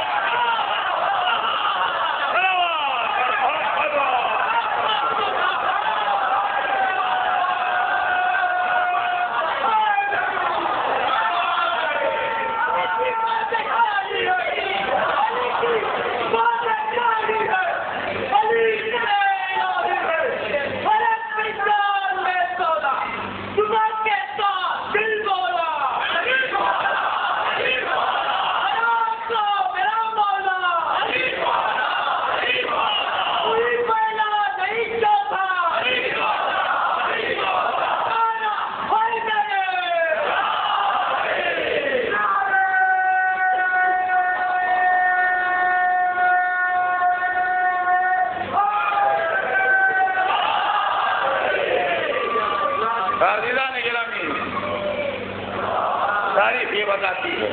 Speaker 1: تاریخ یہ بتاتی ہے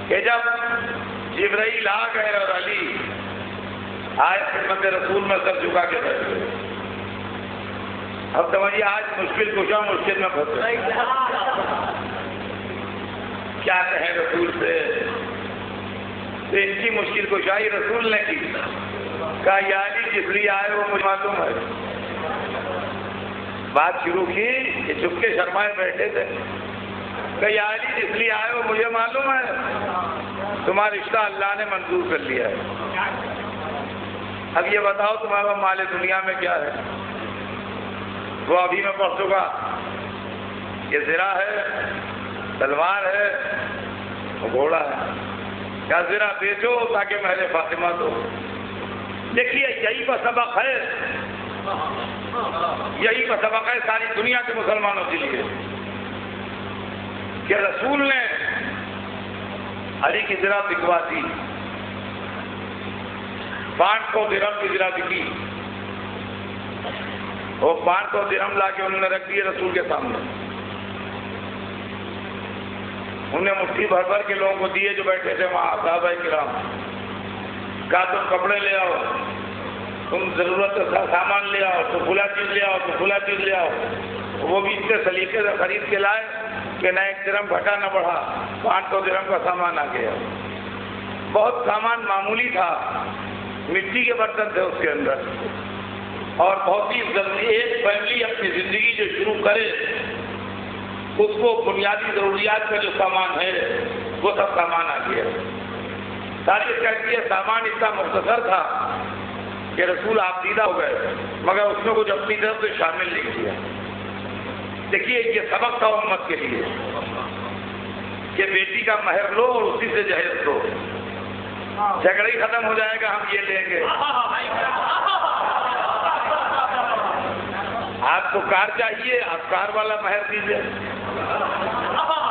Speaker 1: کہ جب جبرائیل آ گئے اور علی آئے خدمت رسول میں سر جھکا کے بیٹھے، اب سمجھیے آج مشکل کشا مشکل میں پھنسے، کیا کہیں رسول سے؟ تو ان کی مشکل کشائی رسول نے کی، کہا یا علی جس لیے آئے وہ مجھے معلوم ہے۔ بات شروع کی کہ چپ کے شرمائے بیٹھے تھے، کہ یا علی جس لیے آئے ہو مجھے معلوم ہے، تمہارا رشتہ اللہ نے منظور کر لیا ہے۔ اب یہ بتاؤ تمہارا مال دنیا میں کیا ہے؟ وہ ابھی میں پڑھ چکا، یہ زرہ ہے، تلوار ہے، وہ گھوڑا ہے، کیا زرہ بیچو تاکہ مہر فاطمہ دو۔ دیکھیے یہی کا سبق ہے، یہی کا سبق ہے ساری دنیا کے مسلمانوں کے لیے کہ رسول نے علی کی زرہ بکوا دی، 500 درہم کی زرہ بکی، وہ 500 درہم لا کے انہوں نے رکھ دیے رسول کے سامنے، انہوں نے مٹھی بھر بھر کے لوگوں کو دیے جو بیٹھے تھے وہاں صحابہ کرام، کہا تم کپڑے لے آؤ، تم ضرورت کا سامان لے آؤ، تو کھلا چیز لے آؤ، تو کھلا چیز لے آؤ۔ وہ بھی اتنے سلیقے سے خرید کے لائے کہ نہ 1 درہم گھٹا نہ بڑھا، 500 درہم کا سامان آ گیا۔ بہت سامان معمولی تھا، مٹی کے برتن تھے اس کے اندر، اور بہت ہی ضروری، ایک فیملی اپنی زندگی جو شروع کرے اس کو بنیادی ضروریات کا جو سامان ہے وہ سب سامان آ گیا۔ تاریخ کہتی ہے سامان اتنا مختصر تھا کہ رسول آپ دیدہ ہو گئے، مگر اس میں کچھ اپنی طرف سے شامل نہیں کیا۔ دیکھیے یہ سبق تھا امت کے لیے کہ بیٹی کا مہر لو اور اسی سے جہیز دو، جھگڑا ہی ختم ہو جائے گا، ہم یہ لیں گے۔ آپ کو کار چاہیے، آپ کار والا مہر دیجیے،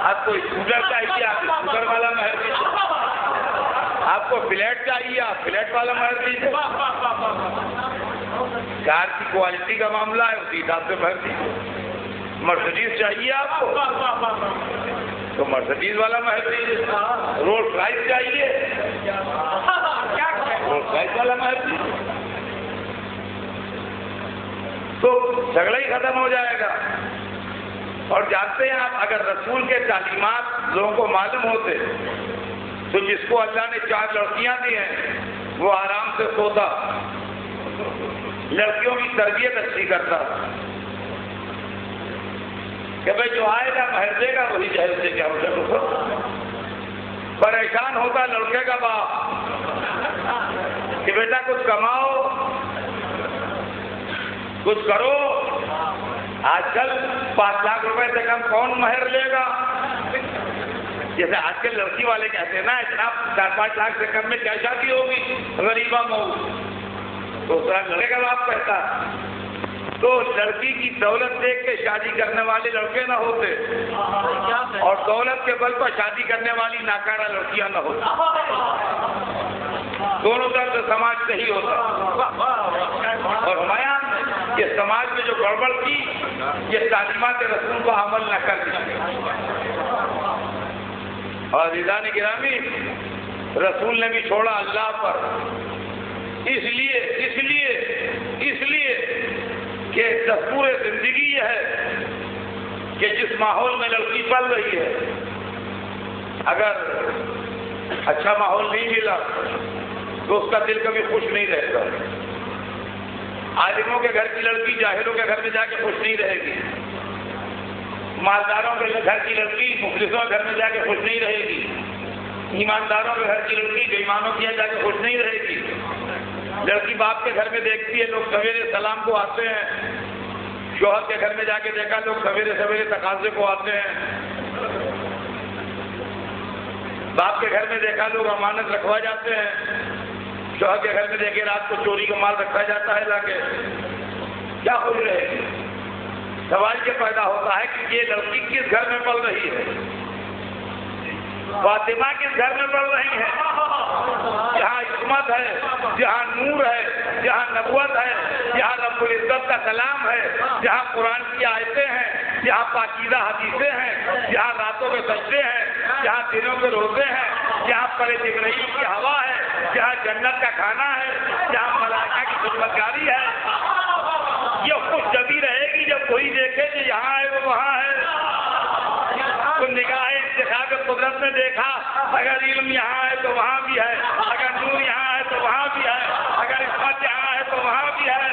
Speaker 1: آپ کو اسکوٹر چاہیے، آپ اسکوٹر والا مہر دیجیے، آپ کو فلیٹ چاہیے، آپ فلیٹ والا مہر دیجیے۔ کار کی کوالٹی کا معاملہ ہے، اسی حساب سے مہر دیجیے۔ مرسڈیز چاہیے آپ کو تو مرسڈیز والا مہر دیجیے، رولز رائس چاہیے رولز رائس والا مہر دیجیے، تو جھگڑا ہی ختم ہو جائے گا۔ اور جانتے ہیں آپ، اگر رسول کے تعلیمات لوگوں کو معلوم ہوتے تو جس کو اللہ نے 4 لڑکیاں دی ہیں وہ آرام سے سوتا، لڑکیوں کی تربیت اچھی کرتا کہ بھائی جو آئے گا مہر دے گا وہی جہیز دے گا، پریشان ہوتا لڑکے کا باپ کہ بیٹا کچھ کماؤ، کچھ کرو۔ آج کل 5 لاکھ روپے سے کم کون مہر لے گا؟ جیسے آج کل لڑکی والے کہتے ہیں نا اتنا 4-5 لاکھ سے کم میں کیا شادی ہوگی، غریبہ مئو، تو اس طرح لڑکے کا باپ کہتا۔ تو لڑکی کی دولت دیکھ کے شادی کرنے والے لڑکے نہ ہوتے، اور دولت کے بل پر شادی کرنے والی ناکارہ لڑکیاں نہ ہوتی، دونوں طرف سے سماج صحیح ہوتا۔ اور ہمارے یہ سماج میں جو گڑبڑ کی، یہ تعلیمات رسول کو عمل نہ کر دی۔ اور عزیزان گرامی، رسول نے بھی چھوڑا اللہ پر، اس لیے کہ دستور زندگی یہ ہے کہ جس ماحول میں لڑکی پل رہی ہے، اگر اچھا ماحول نہیں ملا تو اس کا دل کبھی خوش نہیں رہتا۔ عالموں کے گھر کی لڑکی جاہلوں کے گھر میں جا کے خوش نہیں رہے گی، مالداروں کے گھر کی لڑکی مفلسوں کے گھر میں جا کے خوش نہیں رہے گی، ایمانداروں کے گھر کی لڑکی بےایمانوں کے یہاں جا کے خوش نہیں رہے گی۔ لڑکی باپ کے گھر میں دیکھتی ہے، لوگ سویرے سلام کو آتے ہیں، شوہر کے گھر میں جا کے دیکھا لوگ سویرے سویرے تقاضے کو آتے ہیں، باپ کے گھر میں دیکھا لوگ امانت رکھوا جاتے ہیں، شوہر کے گھر میں دیکھے رات کو چوری کا مال رکھا جاتا ہے لا کے، کیا خوش رہے گی؟ سوال یہ پیدا ہوتا ہے کہ یہ لڑکی کس گھر میں پل رہی ہے؟ فاطمہ کس گھر میں پل رہی ہے؟ جہاں عصمت ہے، جہاں نور ہے، جہاں نبوت ہے، جہاں رب العزت کا کلام ہے، جہاں قرآن کی آیتیں ہیں، جہاں پاکیزہ حدیثیں ہیں، جہاں راتوں کے سجدے ہیں، جہاں دنوں کے روزے ہیں، جہاں پر جبرائیل کی ہوا ہے، جہاں جنت کا کھانا ہے، جہاں ملائکہ کی خدمتگاری ہے۔ یہ خوش جبھی رہے گی جب کوئی دیکھے کہ یہاں ہے وہ وہاں ہے۔ تو نگاہ انتخاب قدرت نے دیکھا، اگر علم یہاں ہے تو وہاں بھی ہے، اگر نور یہاں ہے تو وہاں بھی ہے، اگر عصمت یہاں ہے تو وہاں بھی ہے۔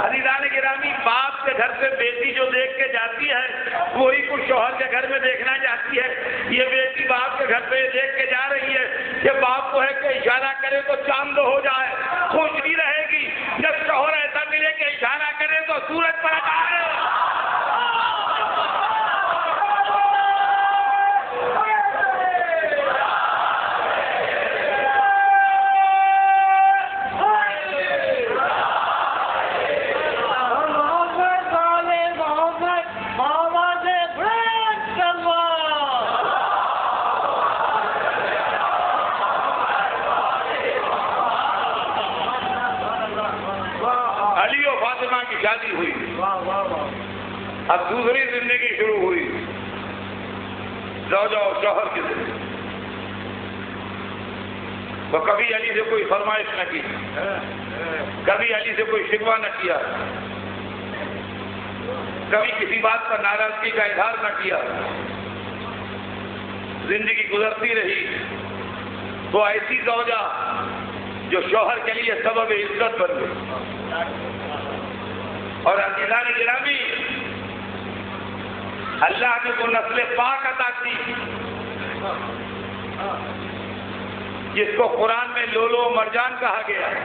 Speaker 1: عزیزان گرامی، باپ کے گھر سے بیٹی جو دیکھ کے جاتی ہے وہی کچھ شوہر کے گھر میں دیکھنا چاہتی ہے۔ یہ بیٹی باپ کے گھر سے یہ دیکھ کے جا رہی ہے کہ باپ کو ہے کہ اشارہ کرے تو چاند ہو جائے، خوش بھی رہے گی۔ جب شوہر ایسا ملے کہ اشارہ کرے تو سورج پر آئے۔ شادی ہوئی، اب دوسری زندگی شروع ہوئی، زوجہ اور شوہر کی زندگی۔ تو کبھی علی سے کوئی فرمائش نہ کی، کبھی علی سے کوئی شکوہ نہ کیا، کبھی کسی بات پر ناراضگی کا اظہار نہ کیا، زندگی گزرتی رہی۔ تو ایسی زوجہ جو شوہر کے لیے سبب عزت بن گئی۔ اور عزیزان گرامی، اللہ نے وہ نسل پاک عطا کی جس کو قرآن میں لولو و مرجان کہا گیا ہے،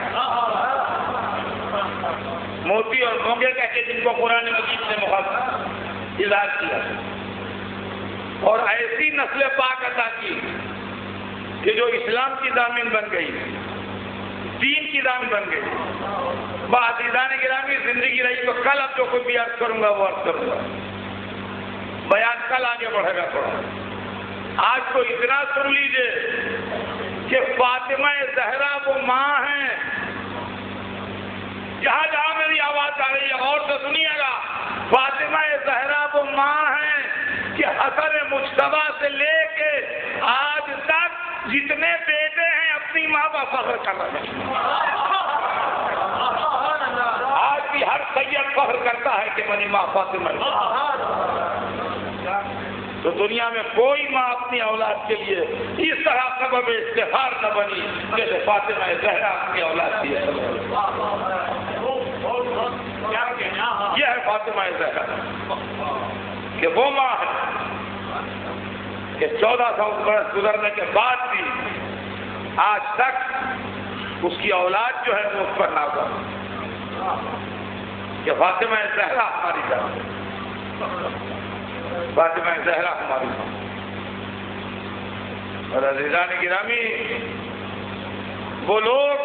Speaker 1: موتی اور مونگے کہہ کے جن کو قرآن مجید نے اظہار کیا، اور ایسی نسل پاک عطا کی کہ جو اسلام کی ضامن بن گئی، دین کی ضامن بن گئی۔ عزیزان گرامی، زندگی رہی تو کل اب جو کوئی بھی عرض کروں گا وہ عرض کروں گا، بیان کل آگے بڑھے گا تھوڑا۔ آج تو اتنا سن لیجئے کہ فاطمہ زہرا وہ ماں ہیں، جہاں جہاں میری آواز آ رہی ہے غور سے سنیے گا، فاطمہ زہرا وہ ماں ہیں کہ حسن مجتبیٰ سے لے کے آج تک جتنے بیٹے ہیں اپنی ماں پر فخر کر رہے ہیں۔ آج بھی ہر سید فخر کرتا ہے کہ میری ماں فاطمہ ہے۔ تو دنیا میں کوئی ماں اپنی اولاد کے لیے اس طرح سبب افتخار نہ بنی جیسے فاطمہ زہرا اپنی اولاد کی ہے۔ یہ ہے فاطمہ زہرا کہ وہ ماں ہے کہ 1400 برس گزرنے کے بعد بھی آج تک اس کی اولاد جو ہے وہ اس پر نازل کہ فاطمہ زہرا ہماری جان، فاطمہ زہرا ہماری ماں۔ اور عزیزان گرامی، وہ لوگ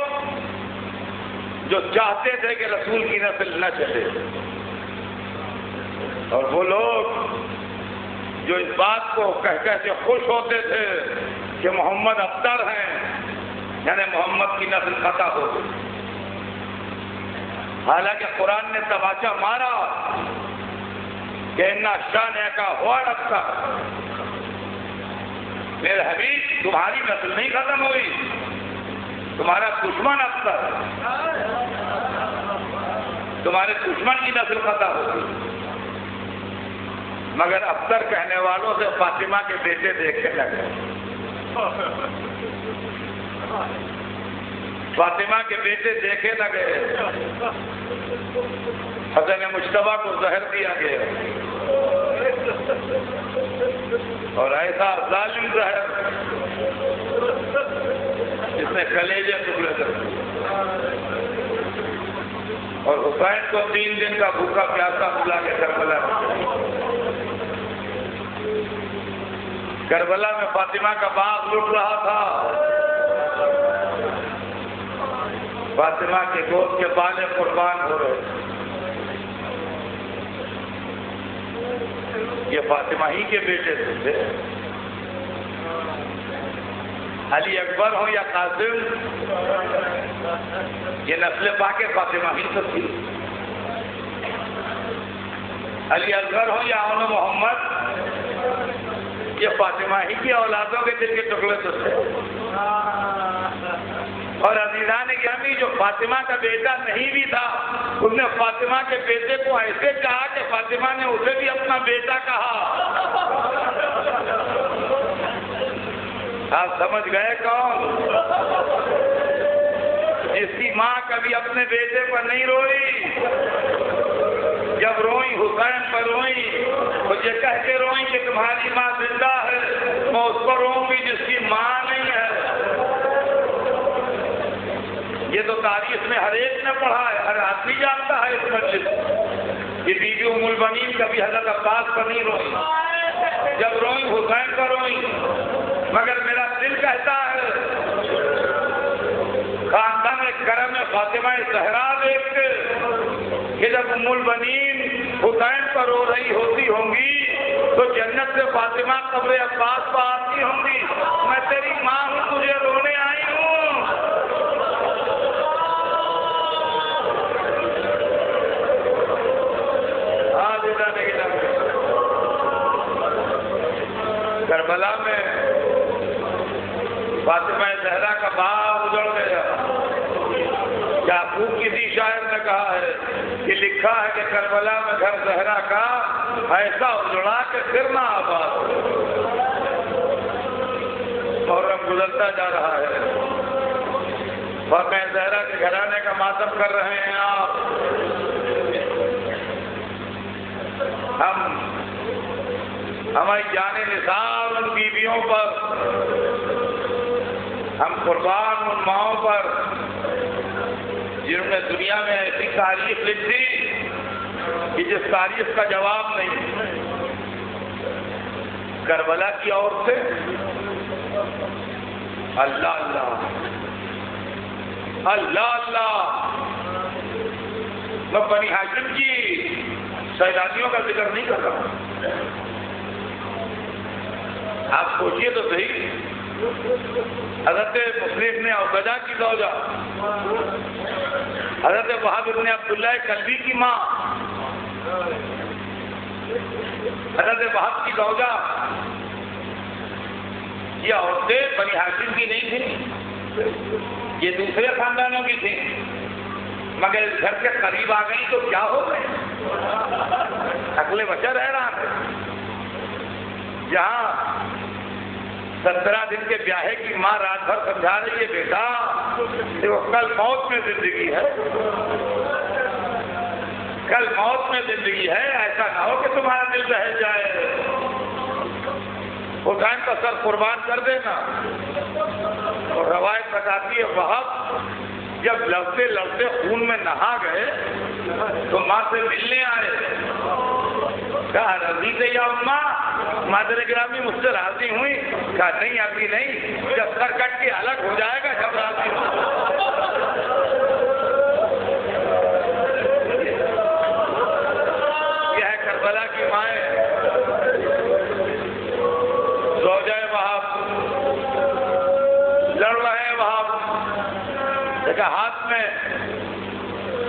Speaker 1: جو چاہتے تھے کہ رسول کی نسل نہ چلے، اور وہ لوگ جو اس بات کو کہہ کے خوش ہوتے تھے کہ محمد ابتر ہیں، یعنی محمد کی نسل قطع ہو گئی، حالانکہ قرآن نے تماچا مارا کہ انا شانہ کا ہوا ابتر، میرے حبیب تمہاری نسل نہیں ختم ہوئی، تمہارا دشمن ابتر، تمہارے دشمن کی نسل قطع ہوگی۔ مگر ابتر کہنے والوں سے فاطمہ کے بیٹے دیکھنے لگے، فاطمہ کے بیٹے دیکھے لگے، حسن مجتبیٰ کو زہر دیا گیا، اور ایسا ظالم زہر جس نے کلیجے ٹکڑے کر دیے، اور حسین کو 3 دن کا بھوکا پیاسا بلا کے کربلا میں فاطمہ کا باغ لٹ رہا تھا، فاطمہ کے گود کے بالے قربان ہو رہے، یہ فاطمہ ہی کے بیٹے تھے، علی اکبر ہو یا قاسم، یہ نسل پاک فاطمہ ہی تو تھی، علی اکبر ہو یا اون محمد، یہ فاطمہ ہی کی اولادوں کے دل کے ٹکڑے تو تھے۔ اور عزیزان گرامی، جو فاطمہ کا بیٹا نہیں بھی تھا، اس نے فاطمہ کے بیٹے کو ایسے کہا کہ فاطمہ نے اسے بھی اپنا بیٹا کہا۔ آپ سمجھ گئے کون؟ جس کی ماں کبھی اپنے بیٹے پر نہیں روئی، جب روئی حسین پر روئی تو یہ کہہ کے روئی کہ تمہاری ماں زندہ ہے، میں اس پر روؤں گی جس کی ماں نہیں ہے۔ یہ تو تاریخ میں ہر ایک نے پڑھا ہے، ہر آدمی جانتا ہے اس مجلس کہ بی بی ام المؤمنین کبھی حضرت عباس پر نہیں روئی، جب روئی حسین پر روئی، مگر میرا دل کہتا ہے خاندان کرم فاطمہ زہرا دیکھ کے کہ جب ام المؤمنین حسین پر رو رہی ہوتی ہوں گی تو جنت سے فاطمہ قبر عباس پر آتی ہوں گی، میں تیری ماں ہوں، تجھے رونے آئی ہوں۔ کربلا میں فاطمہ زہرا کا باغ اجڑ گیا۔ یعقوب کسی شاعر نے کہا ہے کہ لکھا ہے کہ کربلا میں گھر زہرا کا ایسا اجڑا کہ پھر نہ آباد۔ محرم گزرتا جا رہا ہے، فاطمہ زہرا کے گھرانے کا ماتم کر رہے ہیں آپ۔ ہماری جان نثار ان بیویوں پر ہم قربان ان ماؤں پر جنہوں نے دنیا میں ایسی تاریخ لکھ دی کہ جس تاریخ کا جواب نہیں. کربلا کی عورتیں اللہ اللہ اللہ اللہ. میں بنی ہاشم کی سیلانیوں کا ذکر نہیں کر رہا ہوں. آپ سوچیے تو صحیح. حضرت مسلم نے اوسجا کی زوجہ، حضرت وہاب ابن عبداللہ کلبی کی ماں، حضرت وہاب کی زوجہ، یہ عورتیں بنی ہاشم کی نہیں تھیں، یہ دوسرے خاندانوں کی تھیں، مگر اس گھر کے قریب آ گئی تو کیا ہو گئے؟ عقل بشر حیران ہے. جہاں 17 دن کے بیاہے کی ماں رات بھر سمجھا رہی ہے بیٹا دیکھو کل موت میں زندگی ہے، کل موت میں زندگی ہے، ایسا نہ ہو کہ تمہارا دل دہل جائے، حسین کا سر قربان کر دینا. اور روایت بتاتی ہے وہاب جب لڑتے لڑتے خون میں نہا گئے تو ماں سے ملنے آئے. کہا رضی سے یا اماں، مادر گرامی مجھ سے راضی ہوئی؟ کہا نہیں ابھی نہیں، جب سر کٹ کے الگ ہو جائے گا جب راضی ہوں. یہ ہے کربلا کی مائیں. زوجہ وہاب لڑ رہے وہاب، دیکھا ہاتھ میں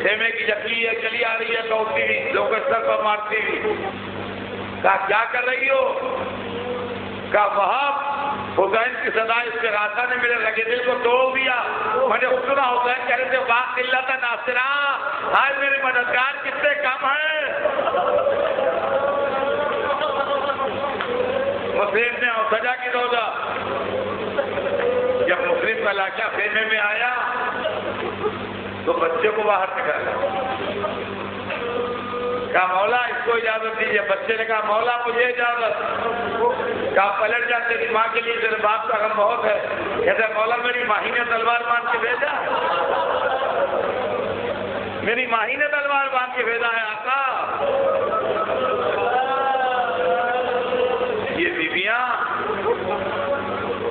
Speaker 1: خیمے کی جکلی ہے، چلی آ رہی ہے دوڑتی ہوئی، لوگ سر پر مارتی ہوئی. کہا کیا کر رہی ہو؟ کہا وہاب حسین کی صدا استغاثہ نے میرے لگے دل کو توڑ دیا. میں نے سنا حسین کہہ رہے تھے واہ قلت ناصرہ، آج میرے مددگار کتنے کم ہیں. مسلم نے اوسجا کی زوجہ، جب مسلم کا لاشا خیمے میں آیا تو بچے کو باہر نکالا. کہا مولا اس کو اجازت دیجیے. بچے نے کہا مولا مجھے اجازت. کہا پلٹ جا، تیری ماں کے لیے تیرے باپ کا غم بہت ہے. کہتے مولا میری ماہی نے تلوار باندھ کے بھیجا، میری ماہی نے تلوار باندھ کے بھیجا ہے آقا. یہ بیویاں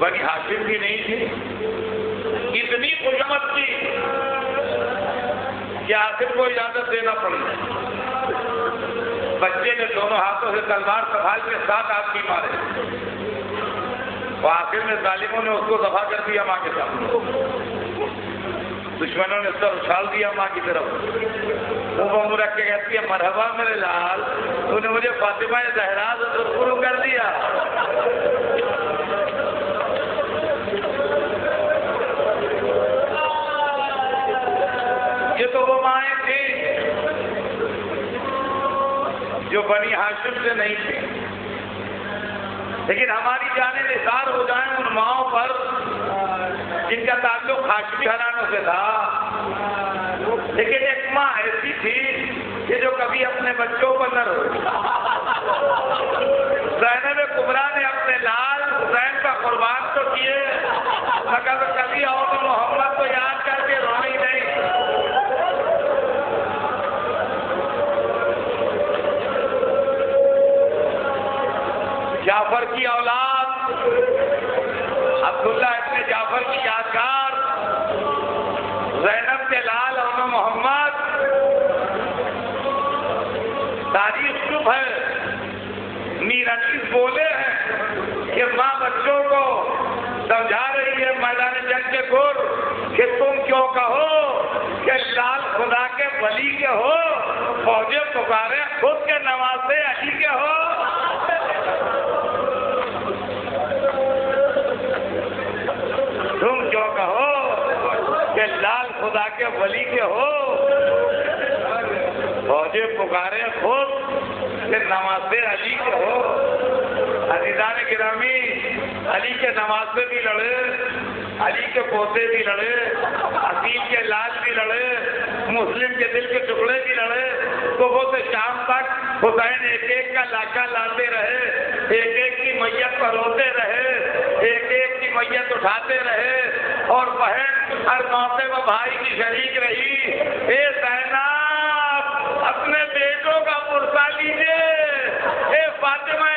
Speaker 1: بنی ہاشم کی نہیں تھی، اتنی خوشامد تھی کہ آخر کو اجازت دینا پڑی. بچے نے دونوں ہاتھوں سے تلوار سنبھال کے 7 آدمی مارے، اور آخر میں ظالموں نے اس کو دفاع کر دیا ماں کے سامنے. دشمنوں نے سر اچھال دیا ماں کی طرف. وہ منہ رکھ کے کہتی ہے مرحبا میرے لال، تو نے مجھے فاطمہ زہرا سے شروع کر دیا. یہ تو وہ مائیں تھیں جو بنی ہاشم سے نہیں تھی. لیکن ہماری جانیں نثار ہو جائیں ان ماؤں پر جن کا تعلق ہاشمی گھرانوں سے تھا. لیکن ایک ماں ایسی تھی کہ جو کبھی اپنے بچوں پر نہ روئی. زینب کبریٰ نے اپنے لال حسین کا قربان تو کیے مگر کبھی اور محمد کو یاد کر کے روئی نہیں. جعفر کی اولاد عبداللہ ابن جعفر کی یادگار زینب کے لال اور محمد. تاریخ چپ ہے. میر انیس بولے ہیں کہ ماں بچوں کو سمجھا رہی ہے میدان جنگ کے گر کہ تم کیوں کہو کہ لال خدا کے ولی کے ہو، فوجیں پکارے خود کے نواسے علی کے ہو. تم کیوں کہو کہ لال خدا کے ولی کے ہو، فوجیں پکارے خود کہ نواسے علی کے ہو. عزیزان گرامی، علی کے نواسے بھی لڑے، علی کے پوتے بھی لڑے، عقیل کے لال بھی لڑے، مسلم کے دل کے ٹکڑے بھی لڑے. صبح سے شام تک حسین ایک ایک کا لاکھا لاتے رہے، ایک ایک کی میت پر روتے رہے، ایک ایک کی میت اٹھاتے رہے. اور بہن ہر موقع پر بھائی کی شریک رہی. اے زینب اپنے بیٹوں کا پرسہ لیجیے. اے فاطمہ